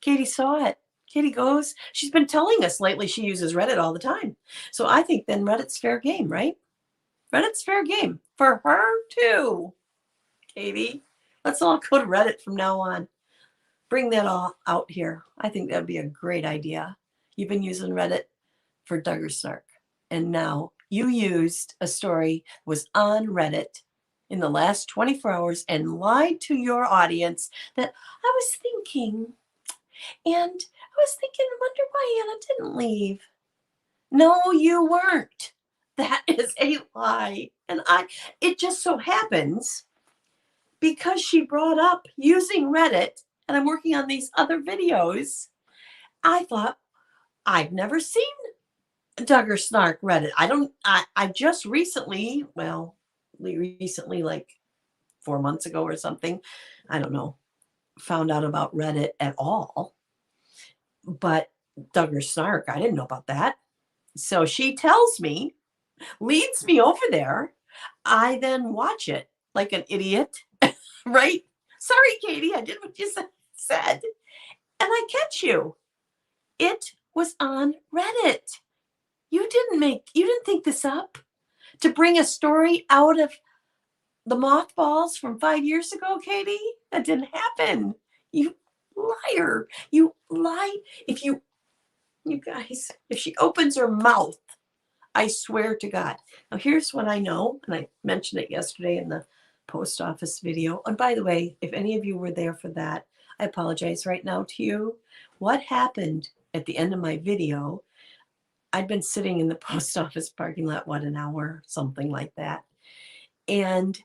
S1: Katie saw it. Katie goes. She's been telling us lately she uses Reddit all the time. So I think then Reddit's fair game, right? Reddit's fair game for her too. Katie, let's all go to Reddit from now on. Bring that all out here. I think that'd be a great idea. You've been using Reddit for Duggar Snark, and now you used a story that was on Reddit in the last 24 hours and lied to your audience that I was thinking, and I wonder why Anna didn't leave. No, you weren't. That is a lie. And it just so happens, because she brought up using Reddit, and I'm working on these other videos, I thought, I've never seen Duggar Snark Reddit. I just recently, like 4 months ago or something. I don't know. Found out about Reddit at all. But Duggar Snark, I didn't know about that. So she tells me, leads me over there. I then watch it like an idiot, right? Sorry, Katie, I did what you said. And I catch you. It was on Reddit. You didn't think this up to bring a story out of the mothballs from 5 years ago, Katie? That didn't happen. You liar. You lie. You guys, if she opens her mouth, I swear to God. Now, here's what I know, and I mentioned it yesterday in the post office video. And by the way, if any of you were there for that, I apologize right now to you. What happened at the end of my video, I'd been sitting in the post office parking lot, an hour, something like that. And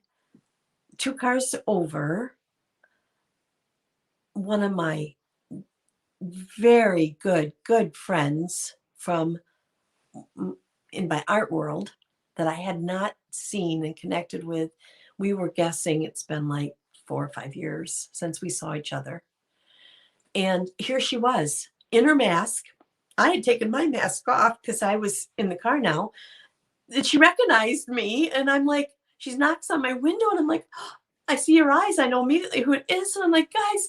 S1: 2 cars over, one of my very good friends from in my art world that I had not seen and connected with, we were guessing it's been like 4 or 5 years since we saw each other. And here she was in her mask. I had taken my mask off because I was in the car now. And she recognized me, and I'm like, she knocks on my window, and I'm like, oh, I see her eyes. I know immediately who it is. And I'm like, guys,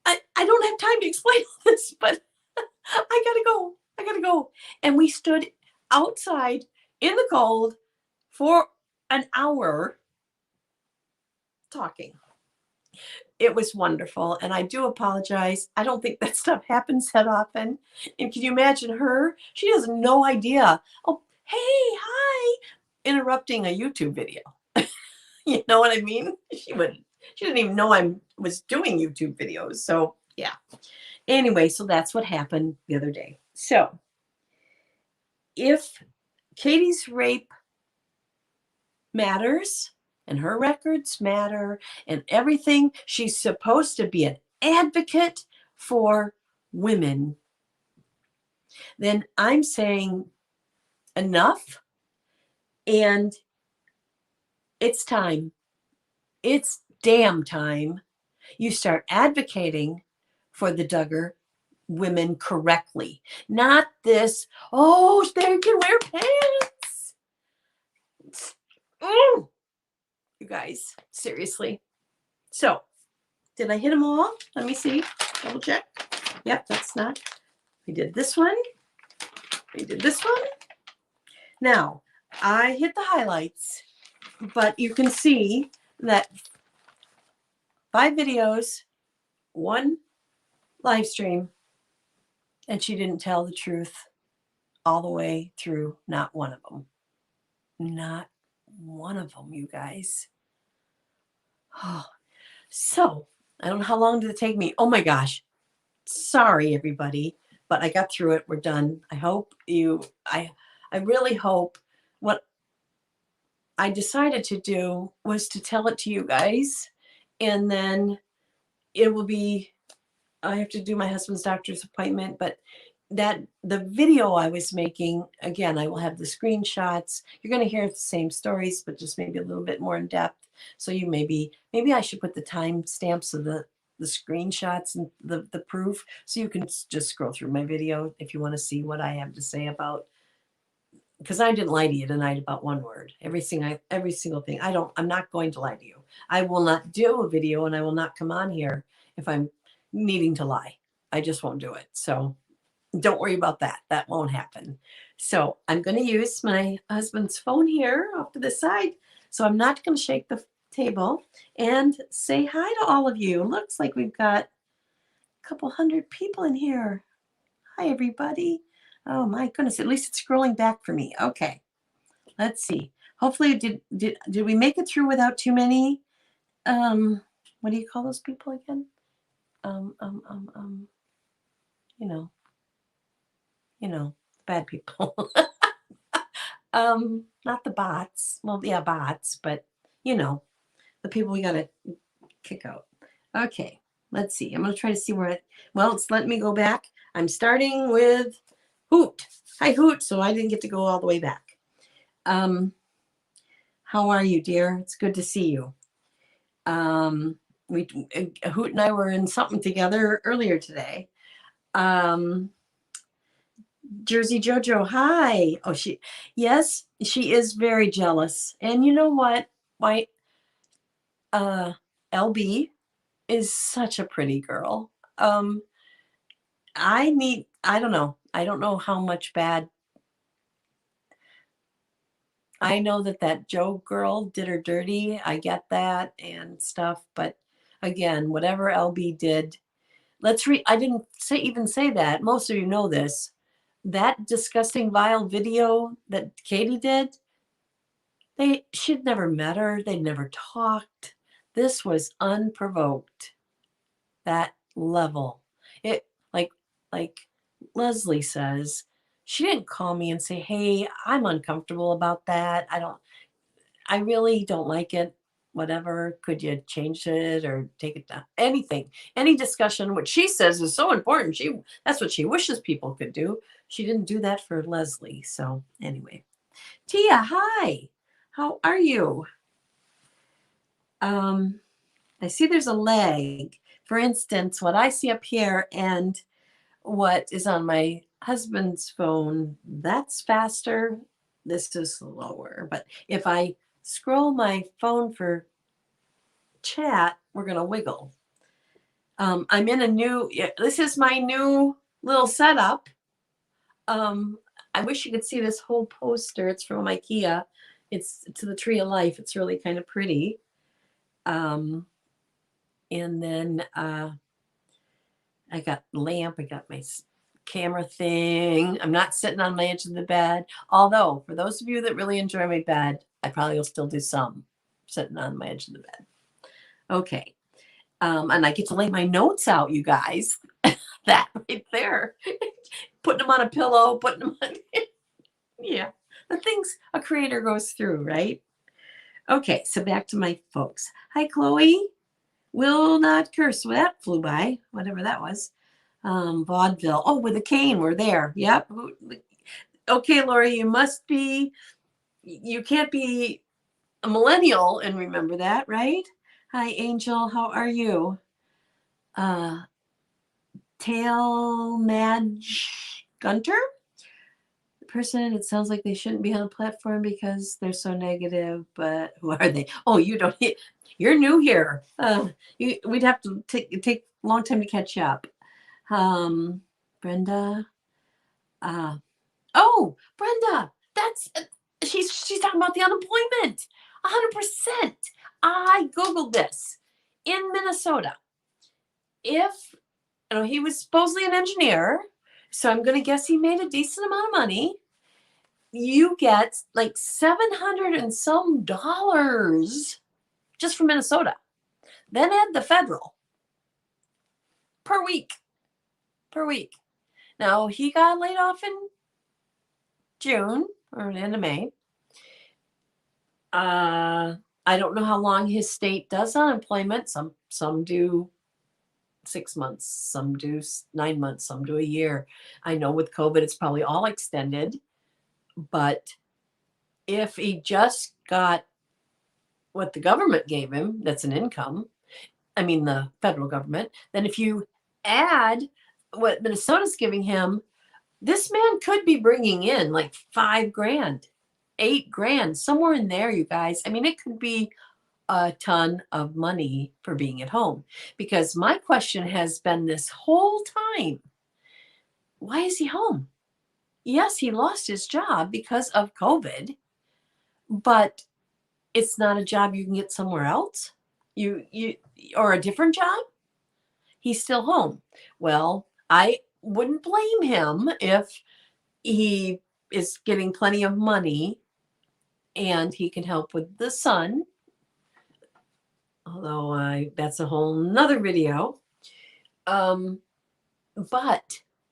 S1: I don't have time to explain this, but I gotta go. I gotta go. And we stood outside in the cold for an hour talking. It was wonderful. And I do apologize. I don't think that stuff happens that often. And can you imagine her? She has no idea. Oh, hey, hi. Interrupting a YouTube video. You know what I mean? She didn't even know I was doing YouTube videos. So yeah. Anyway, so that's what happened the other day. So if Katie's rape matters and her records matter and everything, she's supposed to be an advocate for women, then I'm saying enough. And it's time. It's damn time you start advocating for the Duggar women correctly. Not this, oh, they can wear pants. Oh, you guys, seriously. So, did I hit them all? Let me see. Double check. Yep, that's not. We did this one. We did this one. Now, I hit the highlights, but you can see that 5 videos, 1 live stream, and she didn't tell the truth all the way through. Not one of them. Not one of them, you guys. Oh, so I don't know how long did it take me. Oh my gosh. Sorry, everybody, but I got through it. We're done. I hope I really hope what I decided to do was to tell it to you guys, and then it will be, I have to do my husband's doctor's appointment, but that the video I was making, again, I will have the screenshots. You're going to hear the same stories, but just maybe a little bit more in depth. So you maybe I should put the time stamps of the screenshots and the proof, so you can just scroll through my video if you want to see what I have to say about, because I didn't lie to you tonight about one word. Every single thing. I'm not going to lie to you. I will not do a video, and I will not come on here if I'm needing to lie. I just won't do it. So don't worry about that. That won't happen. So I'm going to use my husband's phone here off to the side. So I'm not going to shake the table, and say hi to all of you. Looks like we've got a couple hundred people in here. Hi, everybody. Oh my goodness. At least it's scrolling back for me. Okay. Let's see. Hopefully did we make it through without too many, what do you call those people again? You know, bad people. Not the bots. Well, yeah, bots, but the people we got to kick out. Okay, let's see. I'm going to try to see where it's letting me go back. I'm starting with Hoot. Hi, Hoot. So I didn't get to go all the way back. How are you, dear? It's good to see you. We Hoot and I were in something together earlier today. Jersey Jojo, hi. Oh, yes, she is very jealous. And you know what? My LB is such a pretty girl. I don't know. I don't know how much bad. I know that Joe girl did her dirty. I get that and stuff. But again, whatever LB did, I didn't even say that. Most of you know this. That disgusting, vile video that Katie did, she'd never met her. They'd never talked. This was unprovoked. That level. It like Leslie says, she didn't call me and say, "Hey, I'm uncomfortable about that. I really don't like it. Whatever. Could you change it or take it down?" Anything. Any discussion, which she says is so important. That's what she wishes people could do. She didn't do that for Leslie. So anyway. Tia, hi. How are you? I see there's a leg. For instance, what I see up here and what is on my husband's phone, that's faster. This is slower. But if I scroll my phone for chat, we're going to wiggle. I'm in this is my new little setup. I wish you could see this whole poster. It's from IKEA. It's to the Tree of Life. It's really kind of pretty. And then I got lamp. I got my camera thing. I'm not sitting on my edge of the bed. Although, for those of you that really enjoy my bed, I probably will still do some sitting on my edge of the bed. Okay. And I get to lay my notes out, you guys. That right there. Putting them on a pillow, putting them on. Yeah. The things a creator goes through, right? Okay. So back to my folks. Hi, Chloe. Will not curse. Well, that flew by, whatever that was. Vaudeville. Oh, with a cane. We're there. Yep. Okay, Lori, you can't be a millennial and remember that, right? Hi, Angel. How are you? Tail Madge Gunter? The person, it sounds like they shouldn't be on a platform because they're so negative, but who are they? Oh, you're new here. We'd have to take a long time to catch up. Brenda. Oh, Brenda, she's talking about the unemployment. 100%. I Googled this. In Minnesota, he was supposedly an engineer, so I'm going to guess he made a decent amount of money. You get like $700 and some dollars just from Minnesota. Then add the federal per week. Now, he got laid off in June or the end of May. I don't know how long his state does unemployment. Some do 6 months, some do 9 months, some do a year. I know with COVID, it's probably all extended. But if he just got what the government gave him, that's an income, I mean the federal government, then if you add what Minnesota's giving him, this man could be bringing in like $5,000, $8,000, somewhere in there, you guys. I mean, it could be a ton of money for being at home. Because my question has been this whole time, why is he home? Yes, he lost his job because of COVID, but it's not a job you can get somewhere else. Or a different job. He's still home. Well, I wouldn't blame him if he is getting plenty of money and he can help with the son. Although that's a whole nother video. But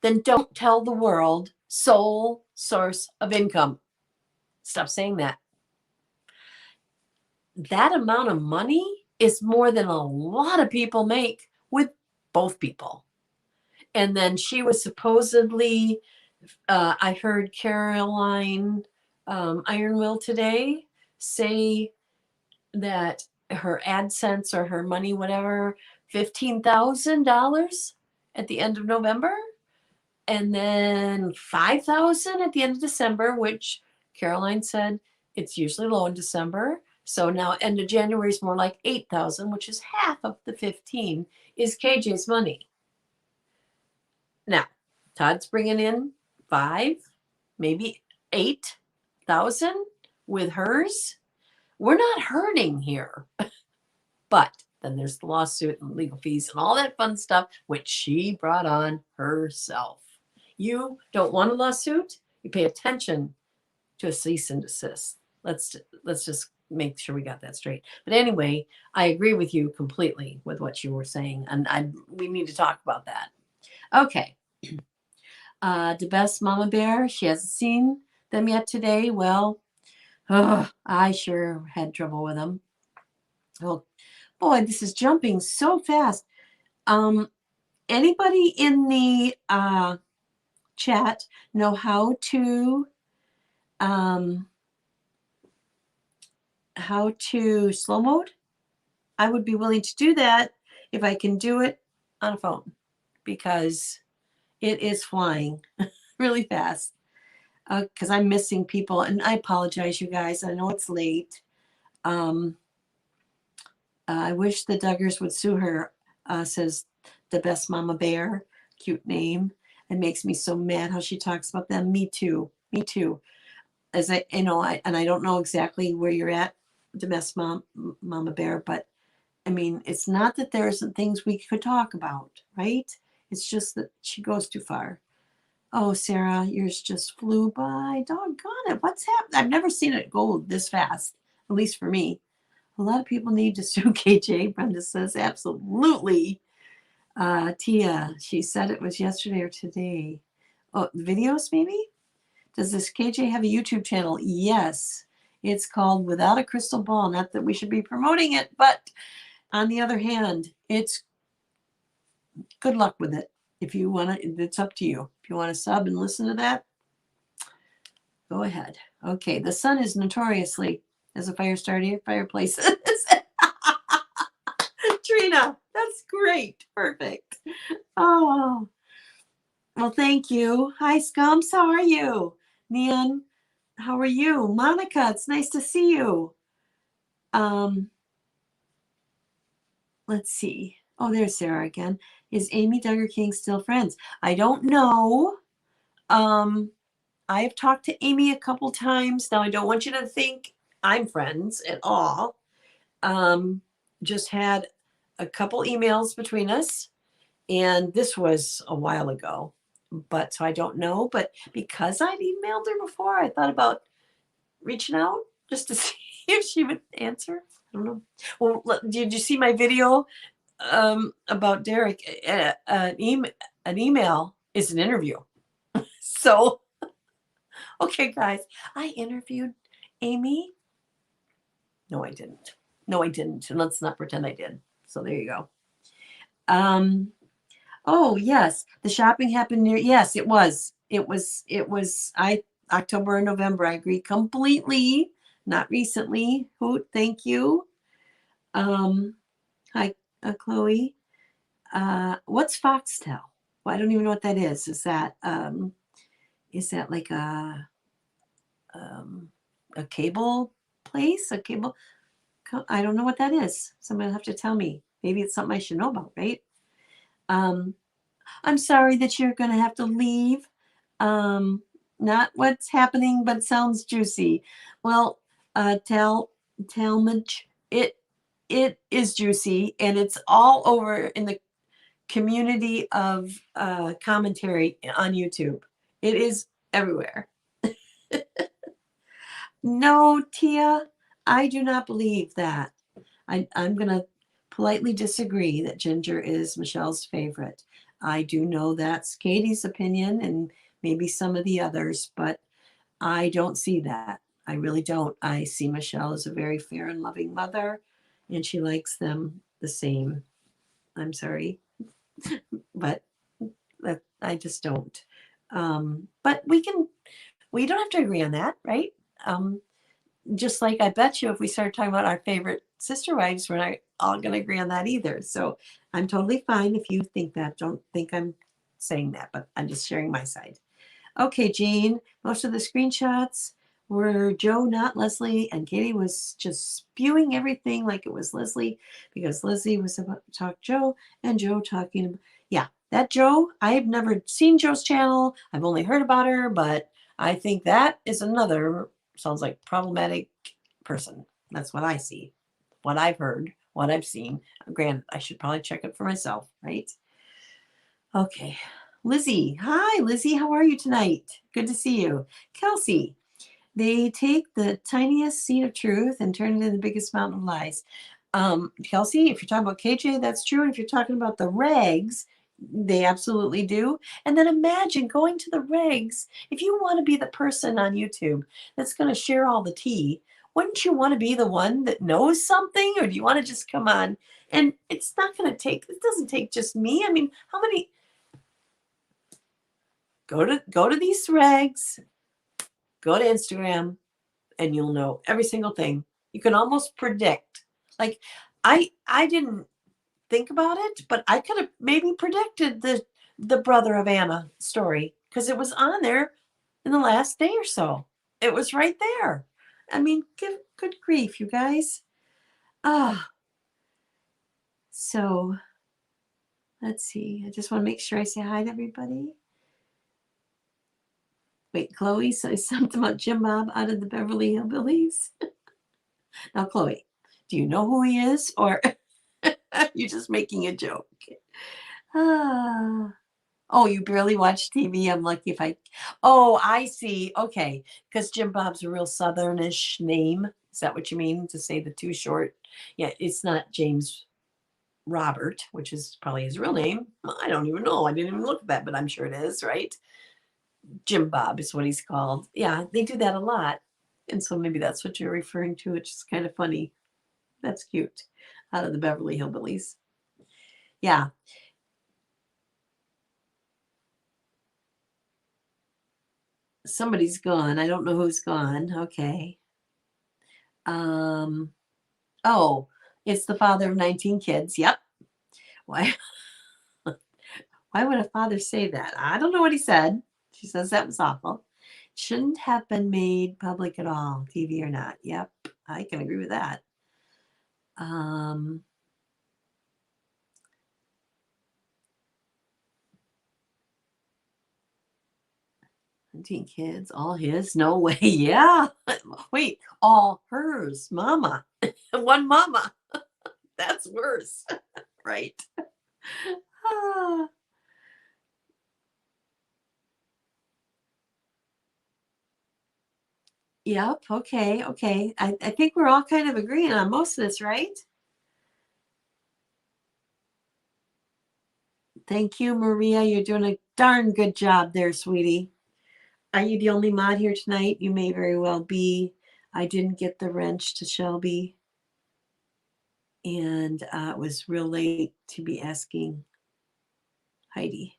S1: then don't tell the world sole source of income. Stop saying that. That amount of money is more than a lot of people make with both people. And then she was supposedly, I heard Caroline Ironwill today say that her AdSense or her money, whatever, $15,000 at the end of November, and then 5,000 at the end of December, which Caroline said it's usually low in December. So now end of January is more like 8,000, which is half of the 15 is KJ's money. Now, Todd's bringing in 5, maybe 8,000 with hers. We're not hurting here. But then there's the lawsuit and legal fees and all that fun stuff, which she brought on herself. You don't want a lawsuit, you pay attention to a cease and desist. Let's just make sure we got that straight. But anyway, I agree with you completely with what you were saying, and we need to talk about that. Okay. The best Mama Bear, she hasn't seen them yet today. Well, I sure had trouble with them. Oh boy, this is jumping so fast. Anybody in the chat know how to slow mode? I would be willing to do that if I can do it on a phone, because it is flying really fast. Because I'm missing people, and I apologize, you guys. I know it's late. I wish the Duggars would sue her, says the best Mama Bear. Cute name. It makes me so mad how she talks about them. Me too. Me too. As I don't know exactly where you're at, the best Mama Bear, but I mean, it's not that there isn't things we could talk about, right? It's just that she goes too far. Oh, Sarah, yours just flew by. Doggone it. What's happened? I've never seen it go this fast, at least for me. A lot of people need to sue KJ. Brenda says, absolutely. Tia, she said it was yesterday or today. Oh, videos maybe? Does this KJ have a YouTube channel? Yes. It's called Without a Crystal Ball. Not that we should be promoting it, but on the other hand, it's good luck with it. If you want to, it's up to you. If you want to sub and listen to that, go ahead. Okay, the sun is notoriously as a fireplace. Trina, that's great. Perfect. Oh, well, thank you. Hi, Scumps. How are you? Neon, how are you? Monica, it's nice to see you. Let's see. Oh, there's Sarah again. Is Amy Duggar King still friends? I don't know. I have talked to Amy a couple times. Now, I don't want you to think I'm friends at all. Just had a couple emails between us, and this was a while ago. But so I don't know. But because I'd emailed her before, I thought about reaching out just to see if she would answer. I don't know. Well, did you see my video about Derek? An email is an interview. So, okay, guys, I interviewed Amy. No, I didn't. And let's not pretend I did. So there you go. Oh, yes. The shopping happened near. Yes, it was. October and November. I agree completely. Not recently. Hoot, thank you. Hi, Chloe. What's Foxtel? Well, I don't even know what that is. Is that like a cable place? A cable? I don't know what that is. Somebody will have to tell me. Maybe it's something I should know about, right? I'm sorry that you're going to have to leave. Not what's happening, but sounds juicy. Well, Talmadge, it is juicy, and it's all over in the community of commentary on YouTube. It is everywhere. No, Tia, I do not believe that. I'm going to politely disagree that Ginger is Michelle's favorite. I do know that's Katie's opinion and maybe some of the others, but I don't see that. I really don't. I see Michelle as a very fair and loving mother, and she likes them the same. I'm sorry, but I just don't. But we don't have to agree on that, right? Just like I bet you if we started talking about our favorite sister wives, we're not all going to agree on that either. So I'm totally fine if you think that. Don't think I'm saying that, but I'm just sharing my side. Okay, Jane, most of the screenshots were Joe, not Leslie, and Katie was just spewing everything like it was Leslie because Leslie was about to talk Joe and Joe talking. Yeah, that Joe, I've never seen Joe's channel. I've only heard about her, but I think that is another, sounds like problematic person. That's what I see, what I've heard, what I've seen. Granted, I should probably check it for myself, right? Okay. Lizzie. Hi, Lizzie. How are you tonight? Good to see you. Kelsey. They take the tiniest seed of truth and turn it into the biggest mountain of lies. Kelsey, if you're talking about KJ, that's true. And if you're talking about the regs, they absolutely do. And then imagine going to the regs. If you want to be the person on YouTube that's going to share all the tea, wouldn't you want to be the one that knows something? Or do you want to just come on? And it's not going to take, it doesn't take just me. I mean, how many, go to these regs, go to Instagram, and you'll know every single thing. You can almost predict. Like I didn't think about it, but I could have maybe predicted the brother of Anna story because it was on there in the last day or so. It was right there. I mean, good grief, you guys. So let's see. I just want to make sure I say hi to everybody. Wait, Chloe says something about Jim Bob out of the Beverly Hillbillies. Now, Chloe, do you know who he is, or you're just making a joke? Oh, you barely watch TV. I'm lucky if I. Oh, I see. Okay, because Jim Bob's a real Southernish name. Is that what you mean to say the too short? Yeah, it's not James Robert, which is probably his real name. I don't even know. I didn't even look at that, but I'm sure it is, right? Jim Bob is what he's called. Yeah, they do that a lot. And so maybe that's what you're referring to, which is kind of funny. That's cute. Out of the Beverly Hillbillies. Yeah. Somebody's gone. I don't know who's gone. Okay. Oh, it's the father of 19 kids. Yep. Why why would a father say that? I don't know what he said. She says that was awful. Shouldn't have been made public at all, TV or not. Yep. I can agree with that. 19 kids, all his? No way. Yeah. Wait, all hers. Mama. One mama. That's worse. Right. Yep. Okay. Okay. I think we're all kind of agreeing on most of this, right? Thank you, Maria. You're doing a darn good job there, sweetie. Are you the only mod here tonight? You may very well be. I didn't get the wrench to Shelby. And it was real late to be asking Heidi.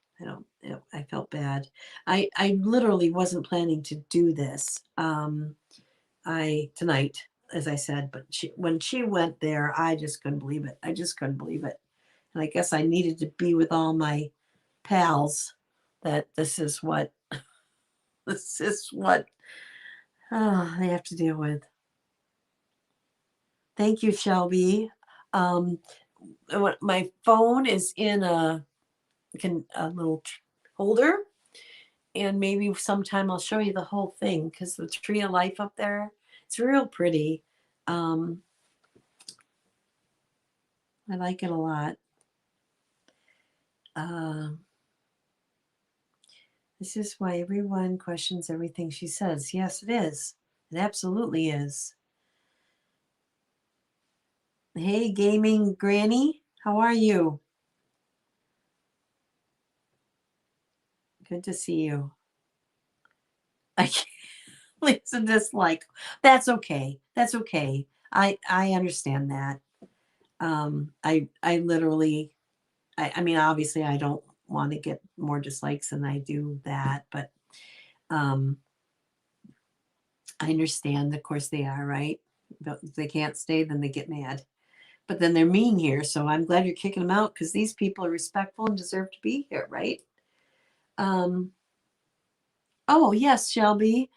S1: I felt bad. I literally wasn't planning to do this tonight, as I said, but when she went there, I just couldn't believe it. I just couldn't believe it. And I guess I needed to be with all my pals that this is what they have to deal with. Thank you, Shelby. My phone is in a little holder, and maybe sometime I'll show you the whole thing because the tree of life up there, it's real pretty. I like it a lot. This is why everyone questions everything she says. Yes, it is. It absolutely is. Hey, gaming granny, how are you? Good to see you. I can't leave a dislike. That's okay. That's okay. I understand that. I literally, I mean, obviously I don't want to get more dislikes than I do that, but I understand. Of course they are, right? If they can't stay, then they get mad. But then they're mean here, so I'm glad you're kicking them out because these people are respectful and deserve to be here, right? Oh, yes, Shelby.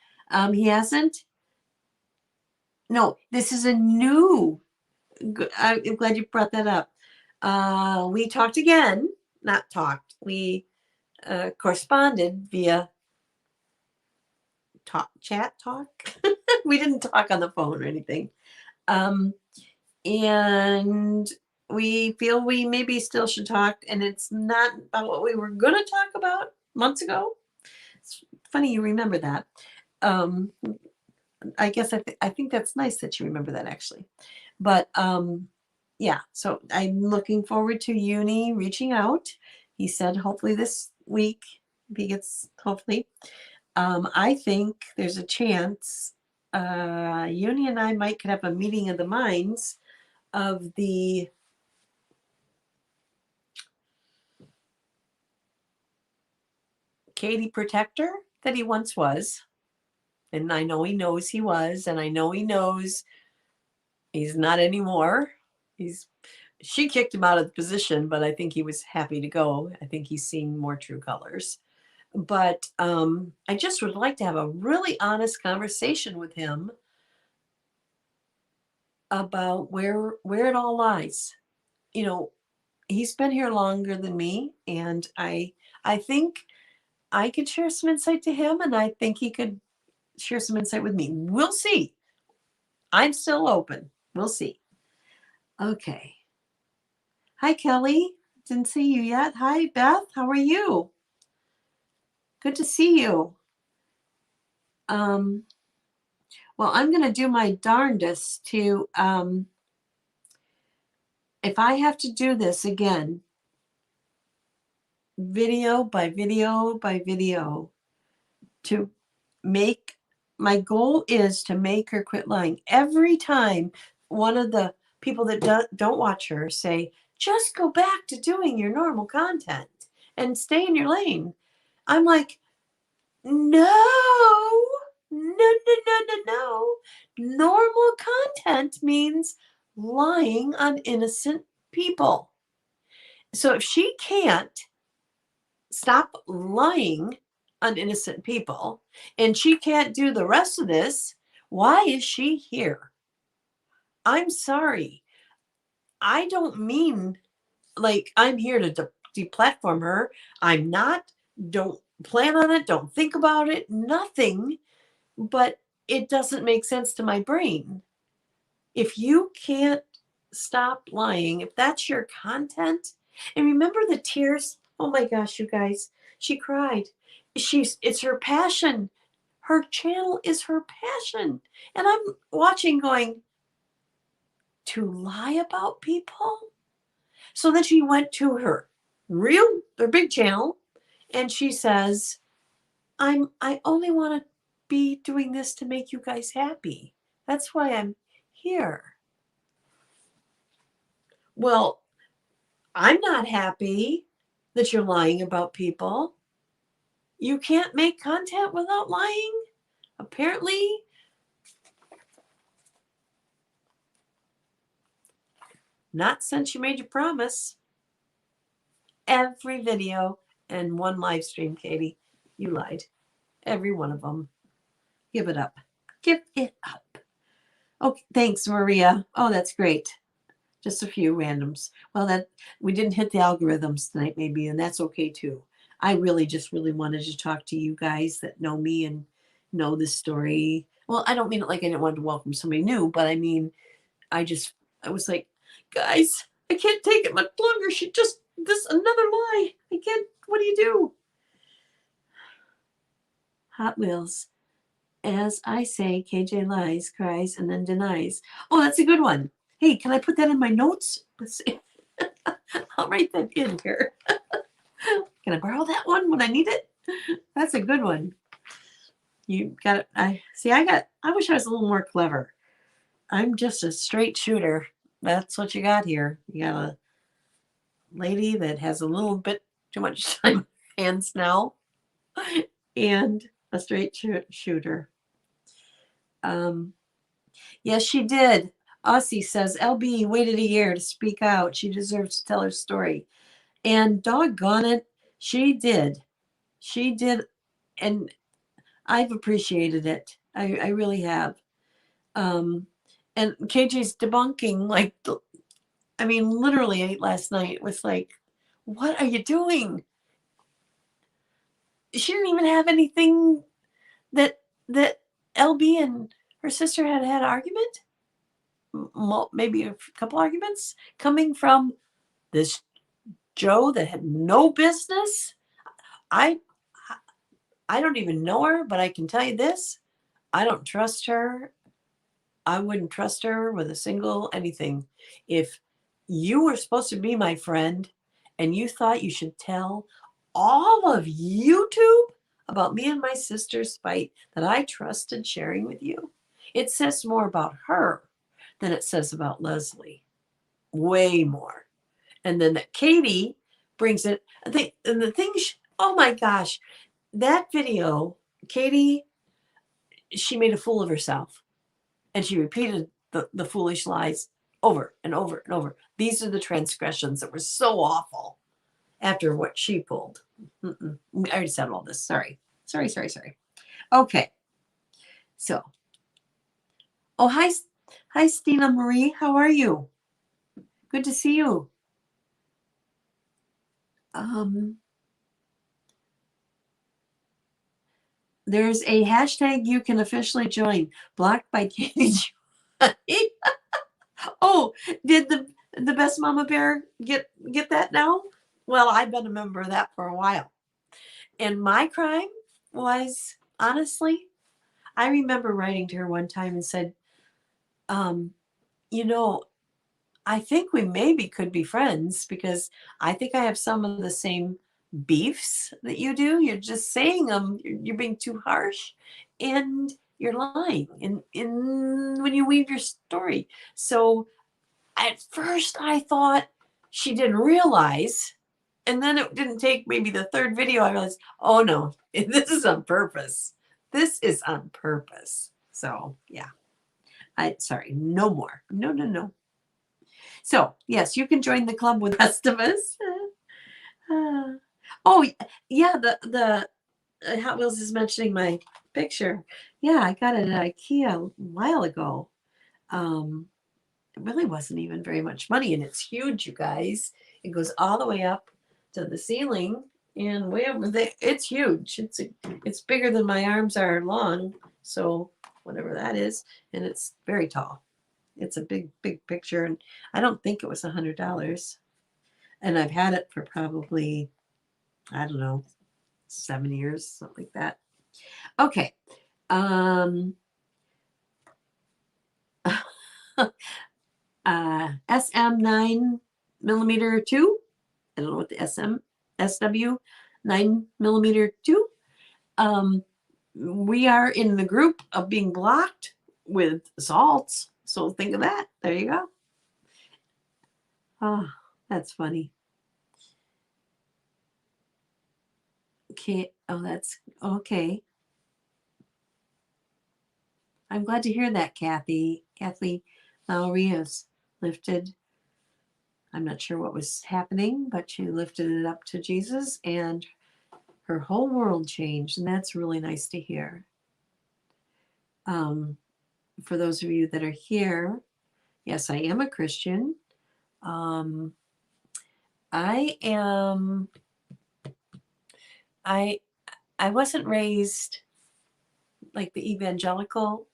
S1: He hasn't. No, this is a new. I'm glad you brought that up. We talked again, not talked. We corresponded via chat talk. We didn't talk on the phone or anything. And we feel we maybe still should talk, and it's not about what we were going to talk about months ago. It's funny you remember that. I guess I think that's nice that you remember that actually. But yeah, so I'm looking forward to Uni reaching out. He said hopefully this week, if he gets, hopefully. I think there's a chance Uni and I might could have a meeting of the minds of the Katie protector that he once was. And I know he knows he was, and I know he knows he's not anymore. She kicked him out of the position, but I think he was happy to go. I think he's seeing more true colors. But I just would like to have a really honest conversation with him about where it all lies. You know, he's been here longer than me, and I think I could share some insight to him, and I think he could share some insight with me. We'll see. I'm still open. We'll see. Okay. Hi, Kelly. Didn't see you yet. Hi, Beth. How are you? Good to see you. Well, I'm going to do my darndest to, if I have to do this again, video by video by video, to make, my goal is to make her quit lying. Every time one of the people that don't watch her say, just go back to doing your normal content and stay in your lane, I'm like, no. Normal content means lying on innocent people. So if she can't stop lying on innocent people and she can't do the rest of this, why is she here? I'm sorry. I don't mean like I'm here to deplatform her. I'm not. Don't plan on it. Don't think about it. Nothing. But it doesn't make sense to my brain. If you can't stop lying, if that's your content, and remember the tears. Oh my gosh, you guys, she cried. It's her passion. Her channel is her passion. And I'm watching going, to lie about people? So then she went to her big channel, and she says, I only want to be doing this to make you guys happy. That's why I'm here. Well, I'm not happy that you're lying about people. You can't make content without lying, apparently. Not since you made your promise. Every video and one live stream, Katie, you lied. Every one of them. Give it up. Give it up. Okay, thanks, Maria. Oh, that's great. Just a few randoms. Well, that we didn't hit the algorithms tonight, maybe, and that's okay too. I really wanted to talk to you guys that know me and know this story. Well, I don't mean it like I didn't want to welcome somebody new, but I mean, I was like, guys, I can't take it much longer. This another lie. I can't. What do you do? Hot Wheels. As I say, KJ lies, cries, and then denies. Oh, that's a good one. Hey, can I put that in my notes? Let's see. I'll write that in here. Can I borrow that one when I need it? That's a good one. You got it. I wish I was a little more clever. I'm just a straight shooter. That's what you got here. You got a lady that has a little bit too much time on her hands now, and a straight shooter. Yes, she did. Aussie says, LB waited a year to speak out. She deserves to tell her story. And doggone it, she did. She did. And I've appreciated it. I really have. Um, and KJ's debunking, like, I mean, literally last night was like, what are you doing? She didn't even have anything that LB and her sister had an argument, maybe a couple arguments coming from this Joe that had no business. I I don't even know her, but I can tell you this: I don't trust her. I wouldn't trust her with a single anything. If you were supposed to be my friend and you thought you should tell all of YouTube about me and my sister's fight that I trusted sharing with you, it says more about her than it says about Leslie. Way more. And then that Katie brings it. And the thing, oh my gosh, that video, Katie, she made a fool of herself. And she repeated the foolish lies over and over and over. These are the transgressions that were so awful after what she pulled. I already said all this. Sorry. Okay. So, oh, hi, Stina Marie. How are you? Good to see you. There's a hashtag you can officially join. Blocked by Katie. Oh, did the best mama bear get that now? Well, I've been a member of that for a while. And my crime was, honestly, I remember writing to her one time and said, you know, I think we maybe could be friends because I think I have some of the same beefs that you do. You're just saying them, you're being too harsh, and you're lying in when you weave your story. So at first I thought she didn't realize, and then it didn't take maybe the third video I realized, oh no, this is on purpose. This is on purpose. So yeah, sorry, no more. No. So yes, you can join the club with the rest of us. Oh yeah, the Hot Wheels is mentioning my picture. Yeah, I got it at IKEA a while ago. It really wasn't even very much money, and it's huge, you guys. It goes all the way up to the ceiling and way over there. It's huge. It's bigger than my arms are long, so whatever that is, and it's very tall. It's a big picture, and I don't think it was $100. And I've had it for probably, I don't know, 7 years, something like that. Okay. SM 9mm 2. I don't know what the SW 9mm 2. We are in the group of being blocked with assaults. So think of that. There you go. Oh, that's funny. Okay. Oh, that's okay. I'm glad to hear that, Kathy. Kathy Lowry has lifted. I'm not sure what was happening, but she lifted it up to Jesus and her whole world changed. And that's really nice to hear. For those of you that are here, yes, I am a Christian. I am, I wasn't raised like the evangelical.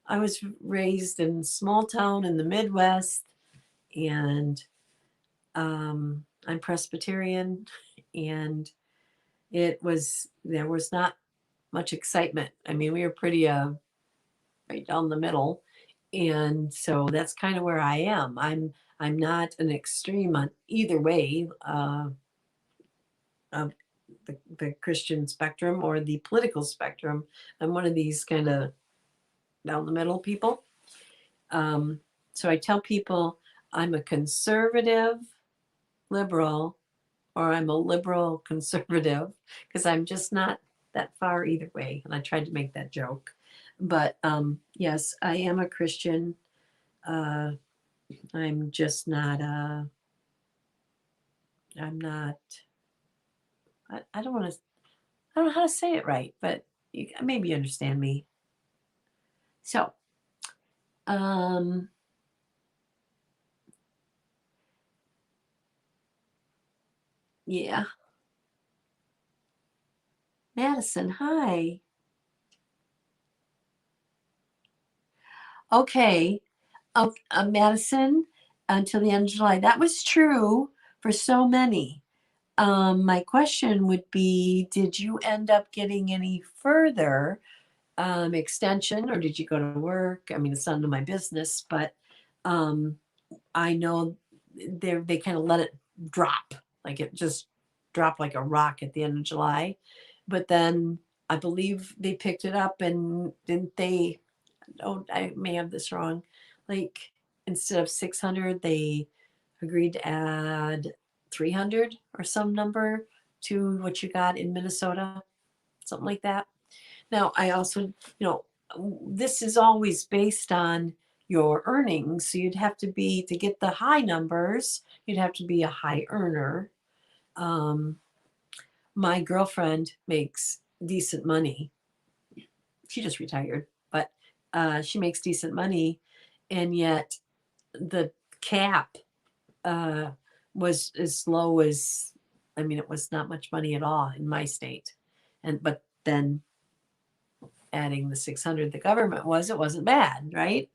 S1: I was raised in small town in the Midwest, and I'm Presbyterian, and there was not much excitement. I mean, we were pretty right down the middle, and so that's kind of where I am. I'm not an extreme on either way of the Christian spectrum or the political spectrum. I'm one of these kind of down the middle people. So I tell people I'm a conservative liberal, or I'm a liberal conservative, because I'm just not that far either way. And I tried to make that joke. But yes, I am a Christian. I'm just not I'm not I don't want to I don't know how to say it right, but maybe you understand me. So, um yeah. Madison, hi. Okay. Madison, until the end of July. That was true for so many. My question would be, did you end up getting any further extension, or did you go to work? I mean, it's none of my business, but um, I know they kind of let it drop, like it just dropped like a rock at the end of July. But then I believe they picked it up, and didn't they? Oh, I may have this wrong. Like instead of 600, they agreed to add 300 or some number to what you got in Minnesota, something like that. Now, I also, this is always based on your earnings. So you'd have to be, to get the high numbers, you'd have to be a high earner. Um, my girlfriend makes decent money. She just retired, but she makes decent money. And yet the cap uh, was as low as, I mean, it was not much money at all in my state. But then adding the 600 the government was, it wasn't bad, right?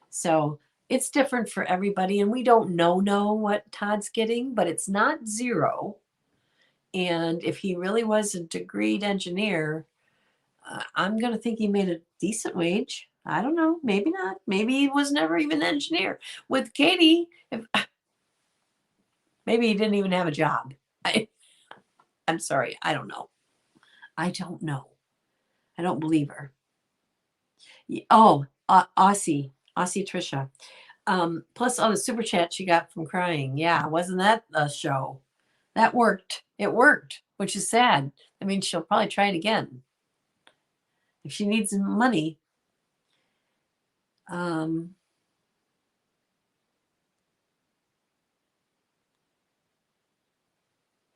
S1: So it's different for everybody, and we don't know what Todd's getting, but it's not zero. And if he really was a degreed engineer, I'm going to think he made a decent wage. I don't know, maybe not. Maybe he was never even an engineer. With Katie, maybe he didn't even have a job. I'm sorry, I don't know. I don't know. I don't believe her. Oh, Aussie Trisha. Plus all the super chats she got from crying. Yeah, wasn't that a show? That worked. It worked, which is sad. I mean, she'll probably try it again if she needs money. Um,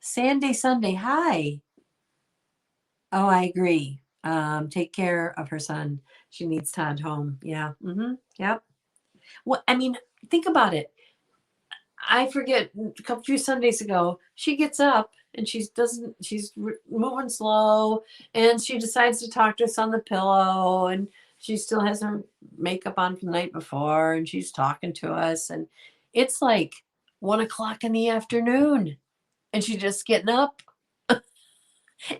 S1: Sunday. Hi. Oh, I agree. Take care of her son. She needs Todd home. Yeah. Yep. Well, I mean, think about it. I forget a few Sundays ago, she gets up and she's moving slow, and she decides to talk to us on the pillow, and she still has her makeup on from the night before, and she's talking to us, and it's like 1 o'clock in the afternoon, and she's just getting up,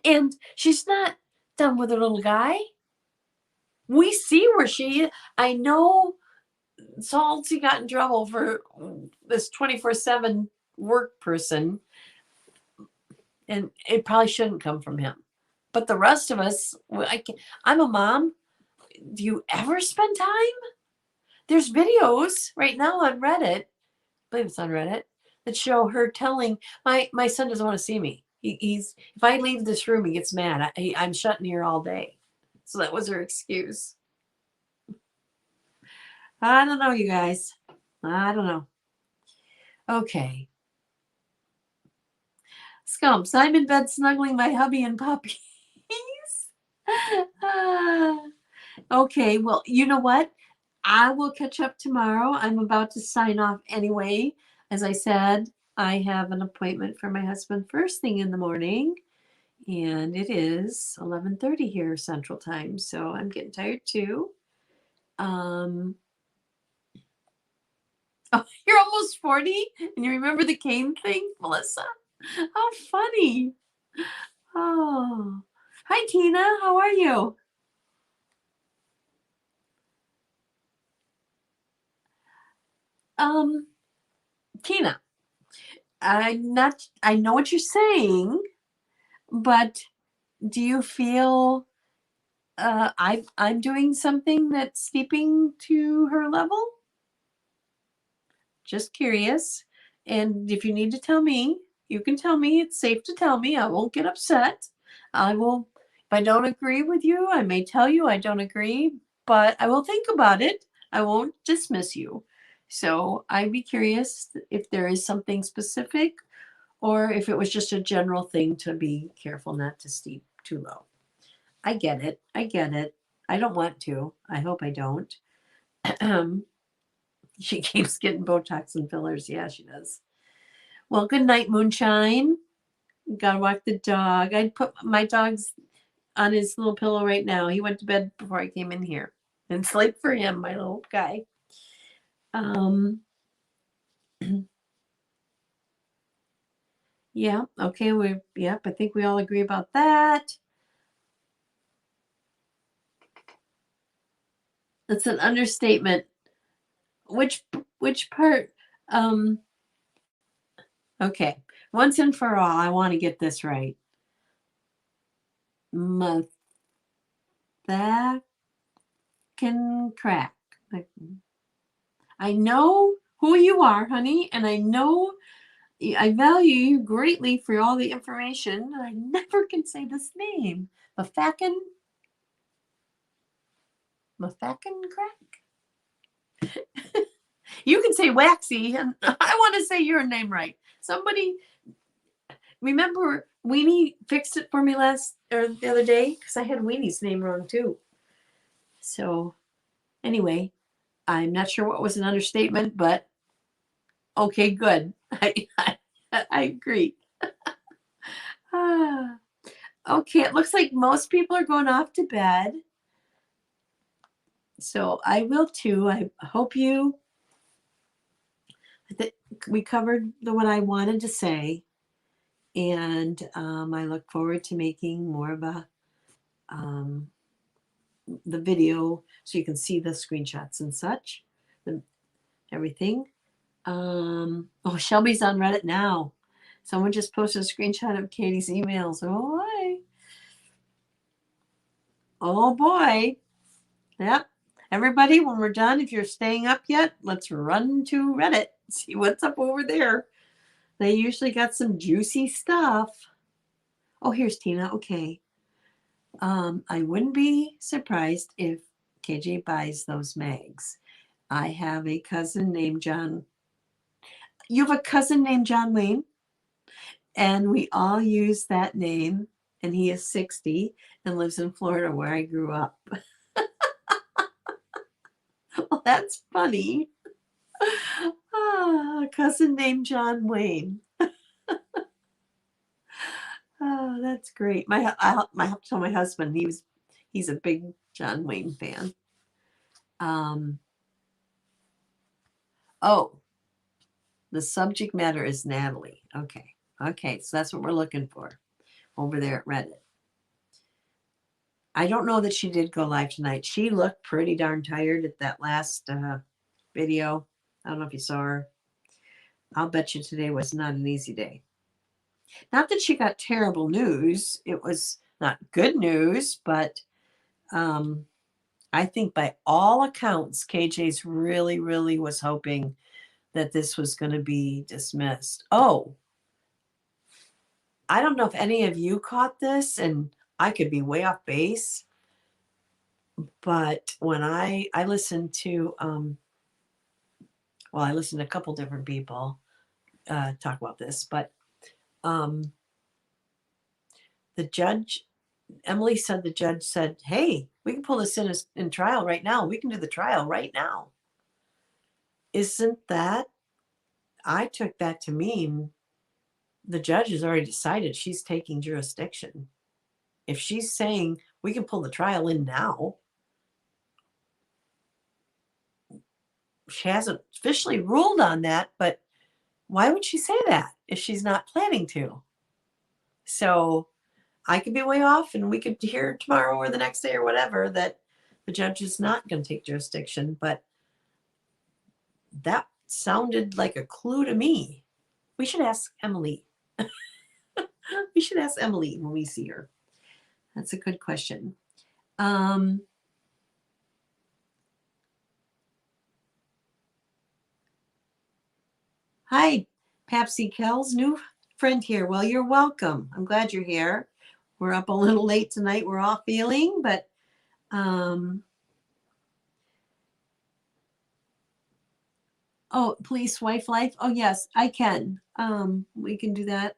S1: and she's not done with her little guy. We see where she is. I know Salty got in trouble for this 24/7 work person, and it probably shouldn't come from him. But the rest of us, I'm a mom. Do you ever spend time? There's videos right now on Reddit, I believe it's on Reddit, that show her telling my son doesn't want to see me. He's if I leave this room, he gets mad. I'm shutting here all day. So that was her excuse. I don't know, you guys. I don't know. Okay. Scumps, I'm in bed snuggling my hubby and puppies. Okay, well, you know what? I will catch up tomorrow. I'm about to sign off anyway. As I said, I have an appointment for my husband first thing in the morning, and it is 11:30 here Central Time, so I'm getting tired too. Oh, you're almost 40 and you remember the cane thing, Melissa? How funny. Oh, hi, Tina. How are you? Um, Tina, I know what you're saying, but do you feel I'm doing something that's steeping to her level? Just curious. And if you need to tell me, you can tell me. It's safe to tell me. I won't get upset. I will, if I don't agree with you, I may tell you I don't agree. but I will think about it. I won't dismiss you. So I'd be curious if there is something specific or if it was just a general thing to be careful not to steep too low. I get it. I get it. I don't want to. I hope I don't. She keeps getting Botox and fillers. Yeah, she does. Well, good night, Moonshine. Gotta walk the dog. I'd put my dog's on his little pillow right now. He went to bed before I came in here. And sleep for him, my little guy. Yeah, okay, I think we all agree about that. That's an understatement. Which part? Okay. Once and for all, I want to get this right. That can crack. I know who you are, honey, and I know I value you greatly for all the information. I never can say this name. Mafakin crack. You can say Waxy, and I want to say your name right. Somebody remember Weenie fixed it for me the other day because I had Weenie's name wrong too. So anyway, I'm not sure what was an understatement, but okay, good. I agree. Okay, it looks like most people are going off to bed. So I will too. I hope we covered what I wanted to say. And I look forward to making more of the video so you can see the screenshots and such, everything. Oh, Shelby's on Reddit now. Someone just posted a screenshot of Katie's emails. Oh boy. Oh boy. Yep. Everybody, when we're done, if you're staying up yet, let's run to Reddit. See what's up over there. They usually got some juicy stuff. Oh, here's Tina. Okay. I wouldn't be surprised if KJ buys those mags. I have a cousin named John. You have a cousin named John Wayne? And we all use that name. And he is 60 and lives in Florida where I grew up. Well, that's funny. A cousin named John Wayne. Oh, that's great. I have to tell my husband he's a big John Wayne fan. Oh, the subject matter is Natalie. Okay, so that's what we're looking for over there at Reddit. I don't know that she did go live tonight. She looked pretty darn tired at that last video. I don't know if you saw her. I'll bet you today was not an easy day. Not that she got terrible news. It was not good news, but I think by all accounts, KJ's really, really was hoping that this was going to be dismissed. Oh, I don't know if any of you caught this, and I could be way off base, but when I listened to, I listened to a couple different people talk about this, but the judge, Emily said the judge said, hey, we can pull this in trial right now. We can do the trial right now. Isn't that, I took that to mean the judge has already decided she's taking jurisdiction. If she's saying we can pull the trial in now, she hasn't officially ruled on that, but why would she say that if she's not planning to? So I could be way off and we could hear tomorrow or the next day or whatever that the judge is not going to take jurisdiction, but that sounded like a clue to me. We should ask Emily. We should ask Emily when we see her. That's a good question. Hi, Papsy Kells, new friend here. Well, you're welcome. I'm glad you're here. We're up a little late tonight. We're all feeling, but Oh, police wife life. Oh, yes, I can. We can do that.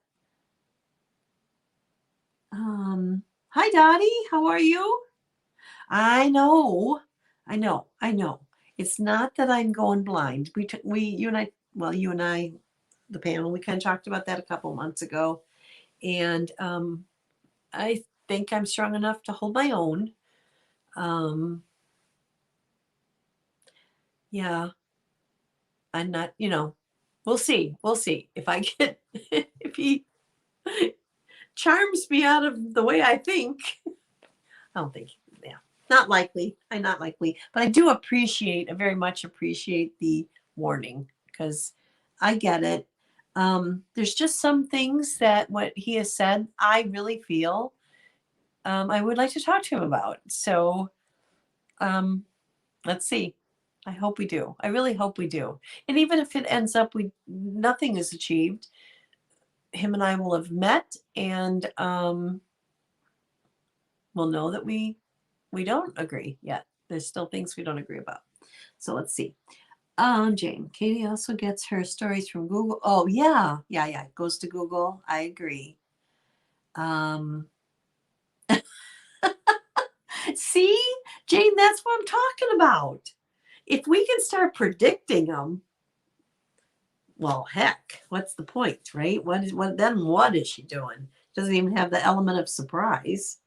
S1: Hi, Dottie. How are you? I know. I know. It's not that I'm going blind. You and I, well, you and I, the panel, we kind of talked about that a couple months ago. And I think I'm strong enough to hold my own. Yeah, I'm not, we'll see. We'll see if I get, if he charms me out of the way I think. I don't think, yeah, not likely. I'm not likely, but I do appreciate, I very much appreciate the warning because I get it. There's just some things that what he has said, I really feel I would like to talk to him about. So let's see. I hope we do. I really hope we do. And even if it ends up nothing is achieved, him and I will have met and we'll know that we don't agree yet. There's still things we don't agree about. So let's see. Jane, Katie also gets her stories from Google. Oh, yeah. It goes to Google. I agree. See, Jane, that's what I'm talking about. If we can start predicting them, well, heck, what's the point, right? What is she doing? Doesn't even have the element of surprise.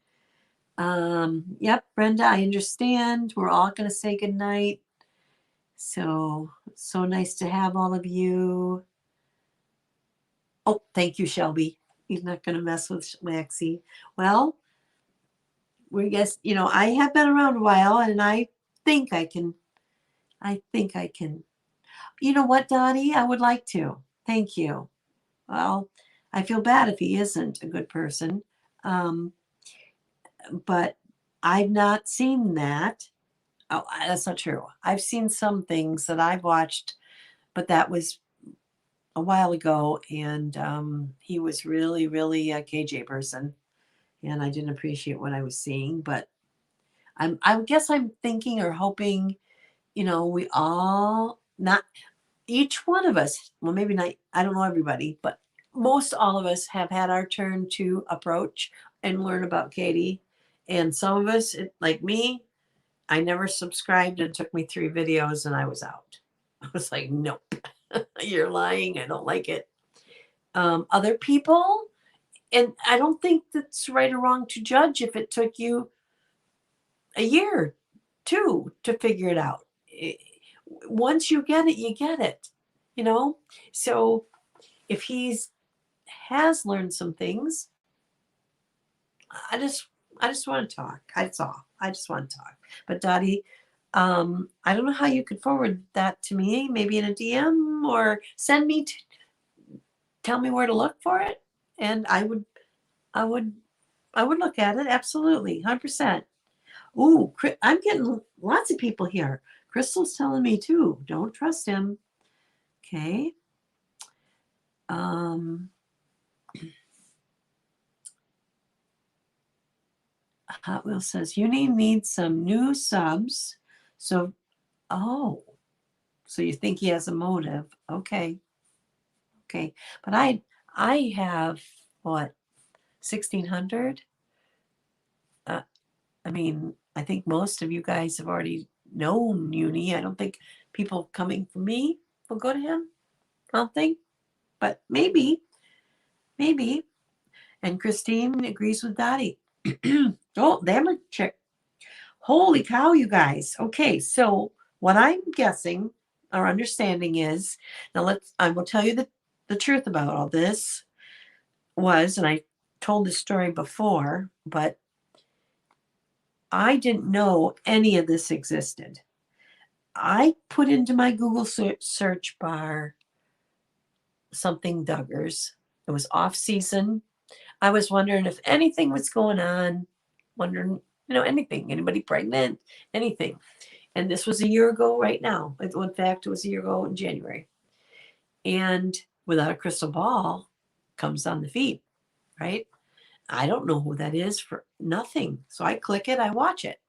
S1: Yep, Brenda, I understand. We're all going to say goodnight. So nice to have all of you. Oh, thank you, Shelby. He's not going to mess with Maxie. Well, we guess, I have been around a while and I think I can. You know what, Dottie? I would like to. Thank you. Well, I feel bad if he isn't a good person. But I've not seen that. Oh, that's not true. I've seen some things that I've watched, but that was a while ago, and he was really, really a KJ person, and I didn't appreciate what I was seeing. But I guess I'm thinking or hoping, we all, not each one of us, well, maybe not, I don't know everybody, but most all of us have had our turn to approach and learn about Katie. And some of us, like me, I never subscribed. It took me 3 videos and I was out. I was like, nope, you're lying. I don't like it. Other people, and I don't think that's right or wrong to judge if it took you a year or 2 to figure it out. Once you get it, you get it, So if has learned some things, I just want to talk. That's all. I just want to talk. But Dottie, I don't know how you could forward that to me, maybe in a DM or send me tell me where to look for it. And I would look at it. Absolutely. 100%. Ooh, I'm getting lots of people here. Crystal's telling me too. Don't trust him. Okay. Hot Wheel says Uni needs some new subs. So, so you think he has a motive? Okay. But I have what 1,600. I mean, I think most of you guys have already known Uni. I don't think people coming from me will go to him. I don't think, but maybe. And Christine agrees with Dottie. Oh, them a chick. Holy cow, you guys. Okay, so what I'm guessing or understanding is, now I will tell you the truth about all this was, and I told this story before, but I didn't know any of this existed. I put into my Google search bar something Duggars. It was off season. I was wondering if anything was going on, wondering, anything, anybody pregnant, anything. And this was a year ago right now. In fact, it was a year ago in January. And Without a Crystal Ball comes on the feed, right? I don't know who that is for nothing. So I click it, I watch it.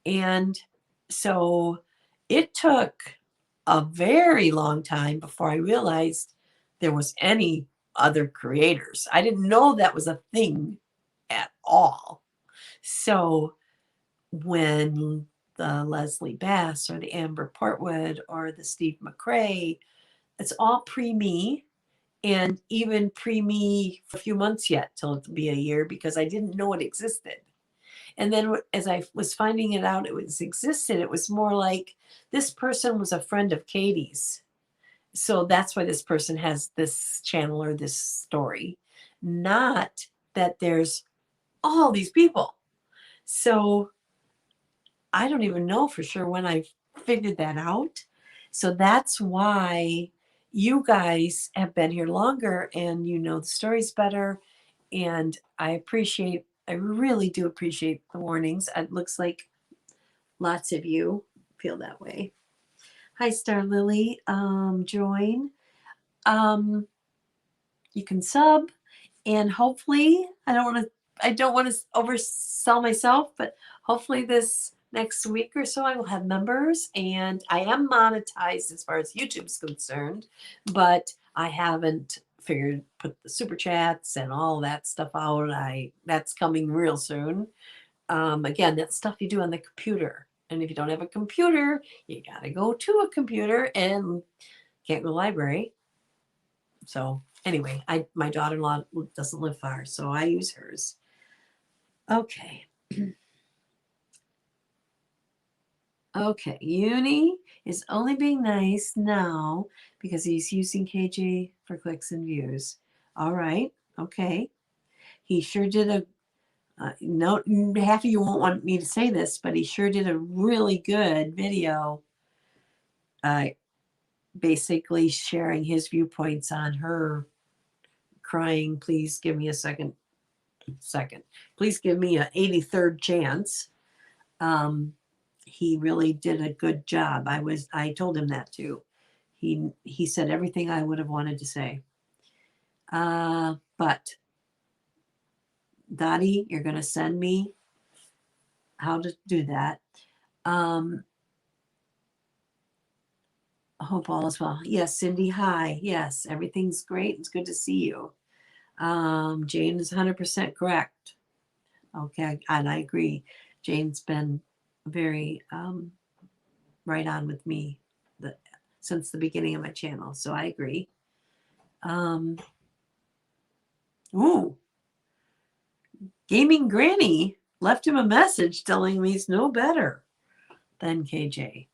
S1: And so it took a very long time before I realized there was any other creators. I didn't know that was a thing at all. So when the Leslie Bass or the Amber Portwood or the Steve McRae, it's all pre-me, and even pre-me for a few months yet till it'll be a year, because I didn't know it existed. And then as I was finding it out, existed, it was more like this person was a friend of Katie's. So that's why this person has this channel or this story, not that there's all these people. So I don't even know for sure when I figured that out. So that's why you guys have been here longer and you know the stories better. And I really do appreciate the warnings. It looks like lots of you feel that way. Hi, Star Lily. Join. You can sub, and hopefully I don't want to oversell myself, but hopefully this next week or so I will have members, and I am monetized as far as YouTube's concerned, but I haven't put the super chats and all that stuff out. That's coming real soon. Again, that's stuff you do on the computer, and if you don't have a computer, you got to go to a computer and can't go to the library. So anyway, my daughter-in-law doesn't live far, so I use hers. Okay. Okay, Uni is only being nice now because he's using KJ for clicks and views. All right. Okay. He sure did no, half of you won't want me to say this, but he sure did a really good video, basically sharing his viewpoints on her crying, please give me a second. Please give me an 83rd chance. He really did a good job. I told him that too. He said everything I would have wanted to say. But Dottie, you're going to send me how to do that. I hope all is well. Yes, Cindy, hi. Yes, everything's great. It's good to see you. Jane is 100% correct. Okay, and I agree. Jane's been very right on with me since the beginning of my channel, so I agree. Ooh, Gaming Granny left him a message telling me he's no better than KJ.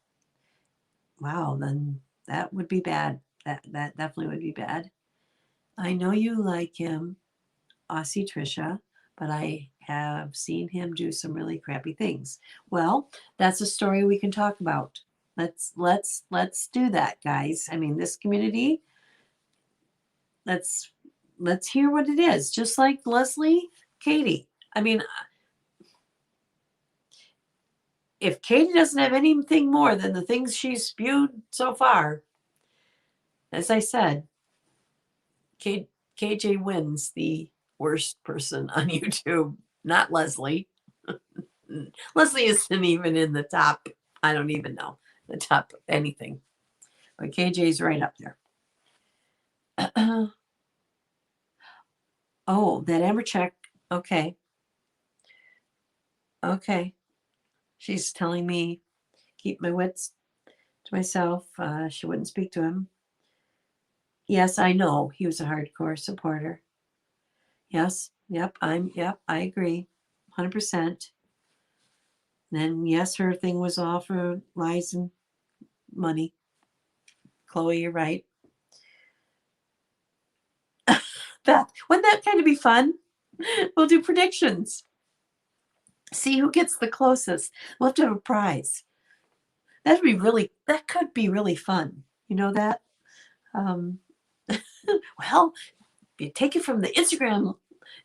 S1: Wow, then that would be bad. That definitely would be bad. I know you like him, Aussie Trisha, but I have seen him do some really crappy things. Well, that's a story we can talk about. Let's do that, guys. I mean, this community, let's hear what it is. Just like Leslie, Katie. I mean, if Katie doesn't have anything more than the things she's spewed so far, as I said, KJ wins the worst person on YouTube, not Leslie. Leslie isn't even in the top. I don't even know the top anything, but KJ's right up there. Oh, that Amber check. Okay. Okay. She's telling me keep my wits to myself. She wouldn't speak to him. Yes, I know he was a hardcore supporter. Yes. Yep. I agree. 100%. Then yes, her thing was all for lies and money. Chloe, you're right. Beth, wouldn't that kind of be fun? We'll do predictions. See who gets the closest. We'll have to have a prize. That could be really fun. You know that? Well, if you take it from the Instagram,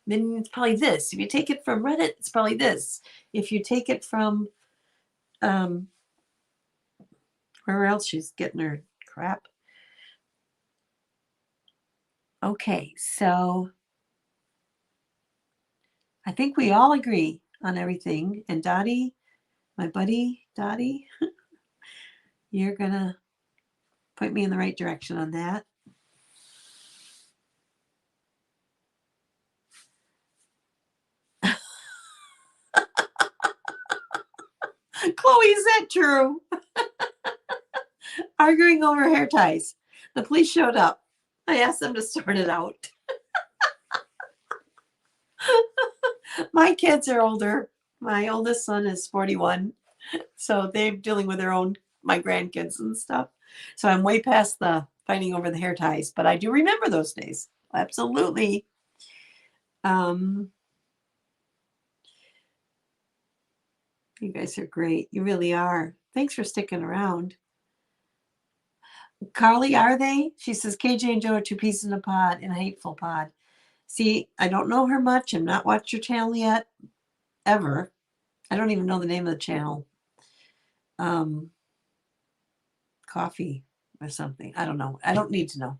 S1: then it's probably this. If you take it from Reddit, it's probably this. If you take it from where else she's getting her crap. Okay, so I think we all agree on everything. And Dottie, my buddy Dottie, you're gonna Point me in the right direction on that. Chloe, is that true? Arguing over hair ties. The police showed up. I asked them to sort it out. My kids are older. My oldest son is 41. So they're dealing with their own, my grandkids and stuff. So I'm way past the fighting over the hair ties, but I do remember those days. Absolutely. You guys are great. You really are. Thanks for sticking around. Carly, are they? She says, KJ and Joe are two pieces in a pod, in a hateful pod. See, I don't know her much. I've not watched her channel yet, ever. I don't even know the name of the channel. Coffee or something. I don't know. I don't need to know.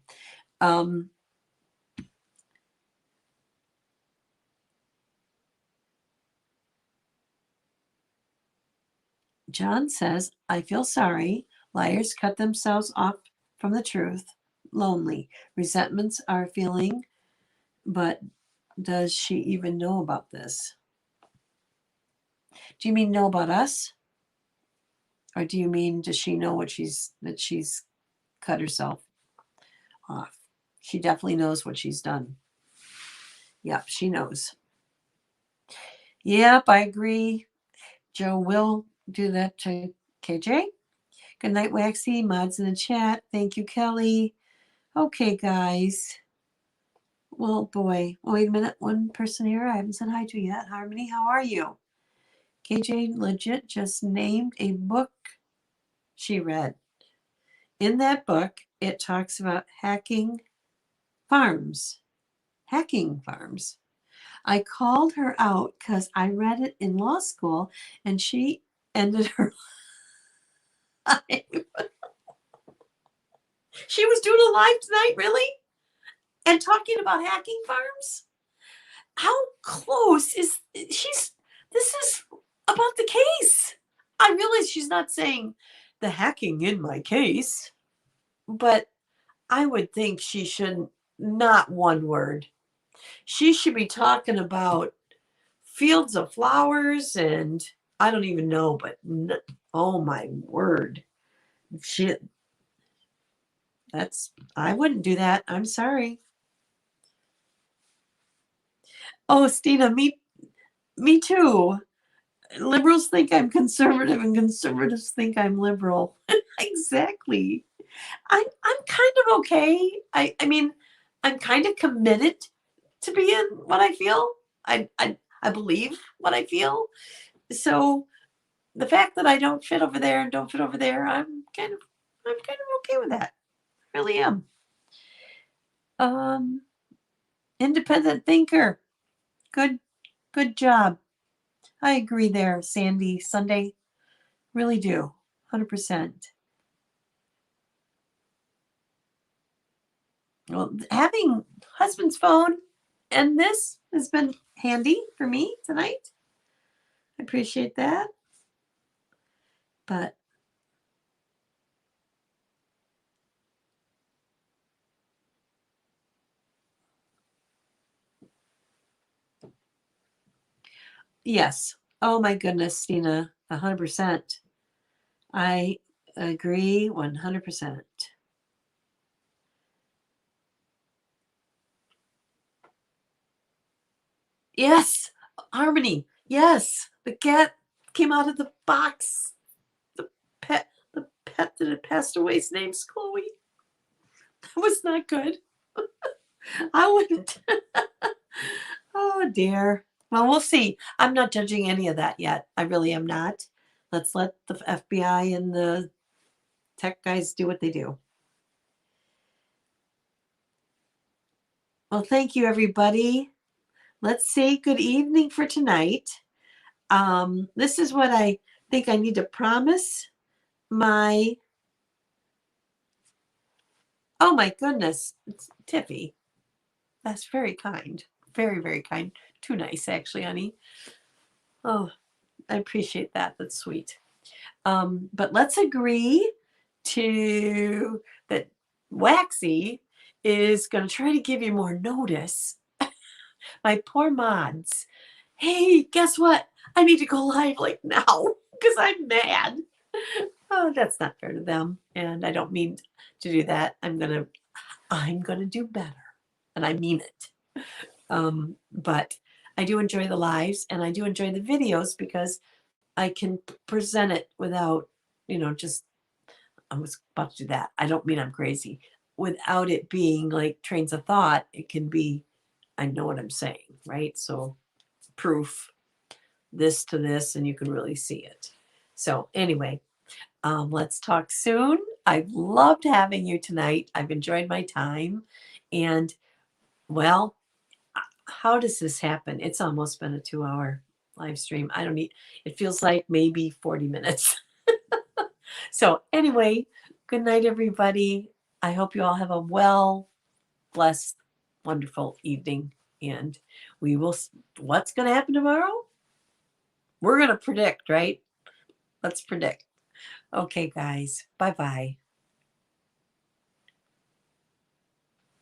S1: John says, I feel sorry. Liars cut themselves off from the truth. Lonely. Resentments are a feeling, but does she even know about this? Do you mean know about us? Or do you mean does she know that she's cut herself off? She definitely knows what she's done. Yep, she knows. Yep, I agree. Joe will do that to KJ. Good night, Waxy. Mods in the chat. Thank you, Kelly. Okay, guys. Well, boy. Wait a minute. One person here I haven't said hi to yet. Harmony, how are you? KJ legit just named a book she read. In that book, it talks about hacking farms. Hacking farms. I called her out because I read it in law school and she ended her life. She was doing a live tonight, really? And talking about hacking farms? How close is this is about the case. I realize she's not saying the hacking in my case, but I would think she shouldn't, not one word. She should be talking about fields of flowers and I don't even know, but oh my word. I wouldn't do that. I'm sorry. Oh, Stina, me too. Liberals think I'm conservative and conservatives think I'm liberal. Exactly. I'm kind of okay. I mean, I'm kind of committed to being what I feel. I believe what I feel. So the fact that I don't fit over there and don't fit over there, I'm kind of okay with that. I really am. Independent thinker. Good job. I agree there, Sandy. Sunday. Really do. 100%. Well, having husband's phone and this has been handy for me tonight. I appreciate that. But yes. Oh my goodness, Stina, 100%. I agree 100%. Yes, Harmony. Yes, the cat came out of the box. The pet that had passed away's name's Chloe. That was not good. I wouldn't. Oh dear. Well, we'll see. I'm not judging any of that yet. I really am not. Let's let the FBI and the tech guys do what they do. Well, thank you, everybody. Let's say good evening for tonight. This is what I think I need to promise my. Oh my goodness, it's Tiffy. That's very kind. Very, very kind. Too nice, actually, honey. Oh, I appreciate that. That's sweet. But let's agree to that Waxy is going to try to give you more notice. My poor mods. Hey, guess what? I need to go live like now because I'm mad. Oh, that's not fair to them. And I don't mean to do that. I'm gonna do better. And I mean it. But I do enjoy the lives and I do enjoy the videos because I can present it without, just I was about to do that. I don't mean I'm crazy. Without it being like trains of thought, it can be, I know what I'm saying, right? So proof, this to this, and you can really see it. So anyway, let's talk soon. I've loved having you tonight. I've enjoyed my time. And well, how does this happen? It's almost been a 2-hour live stream. I don't need, it feels like maybe 40 minutes. So anyway, good night, everybody. I hope you all have a well, blessed, wonderful evening. And we will, what's going to happen tomorrow? We're going to predict, right? Let's predict. Okay, guys. Bye-bye.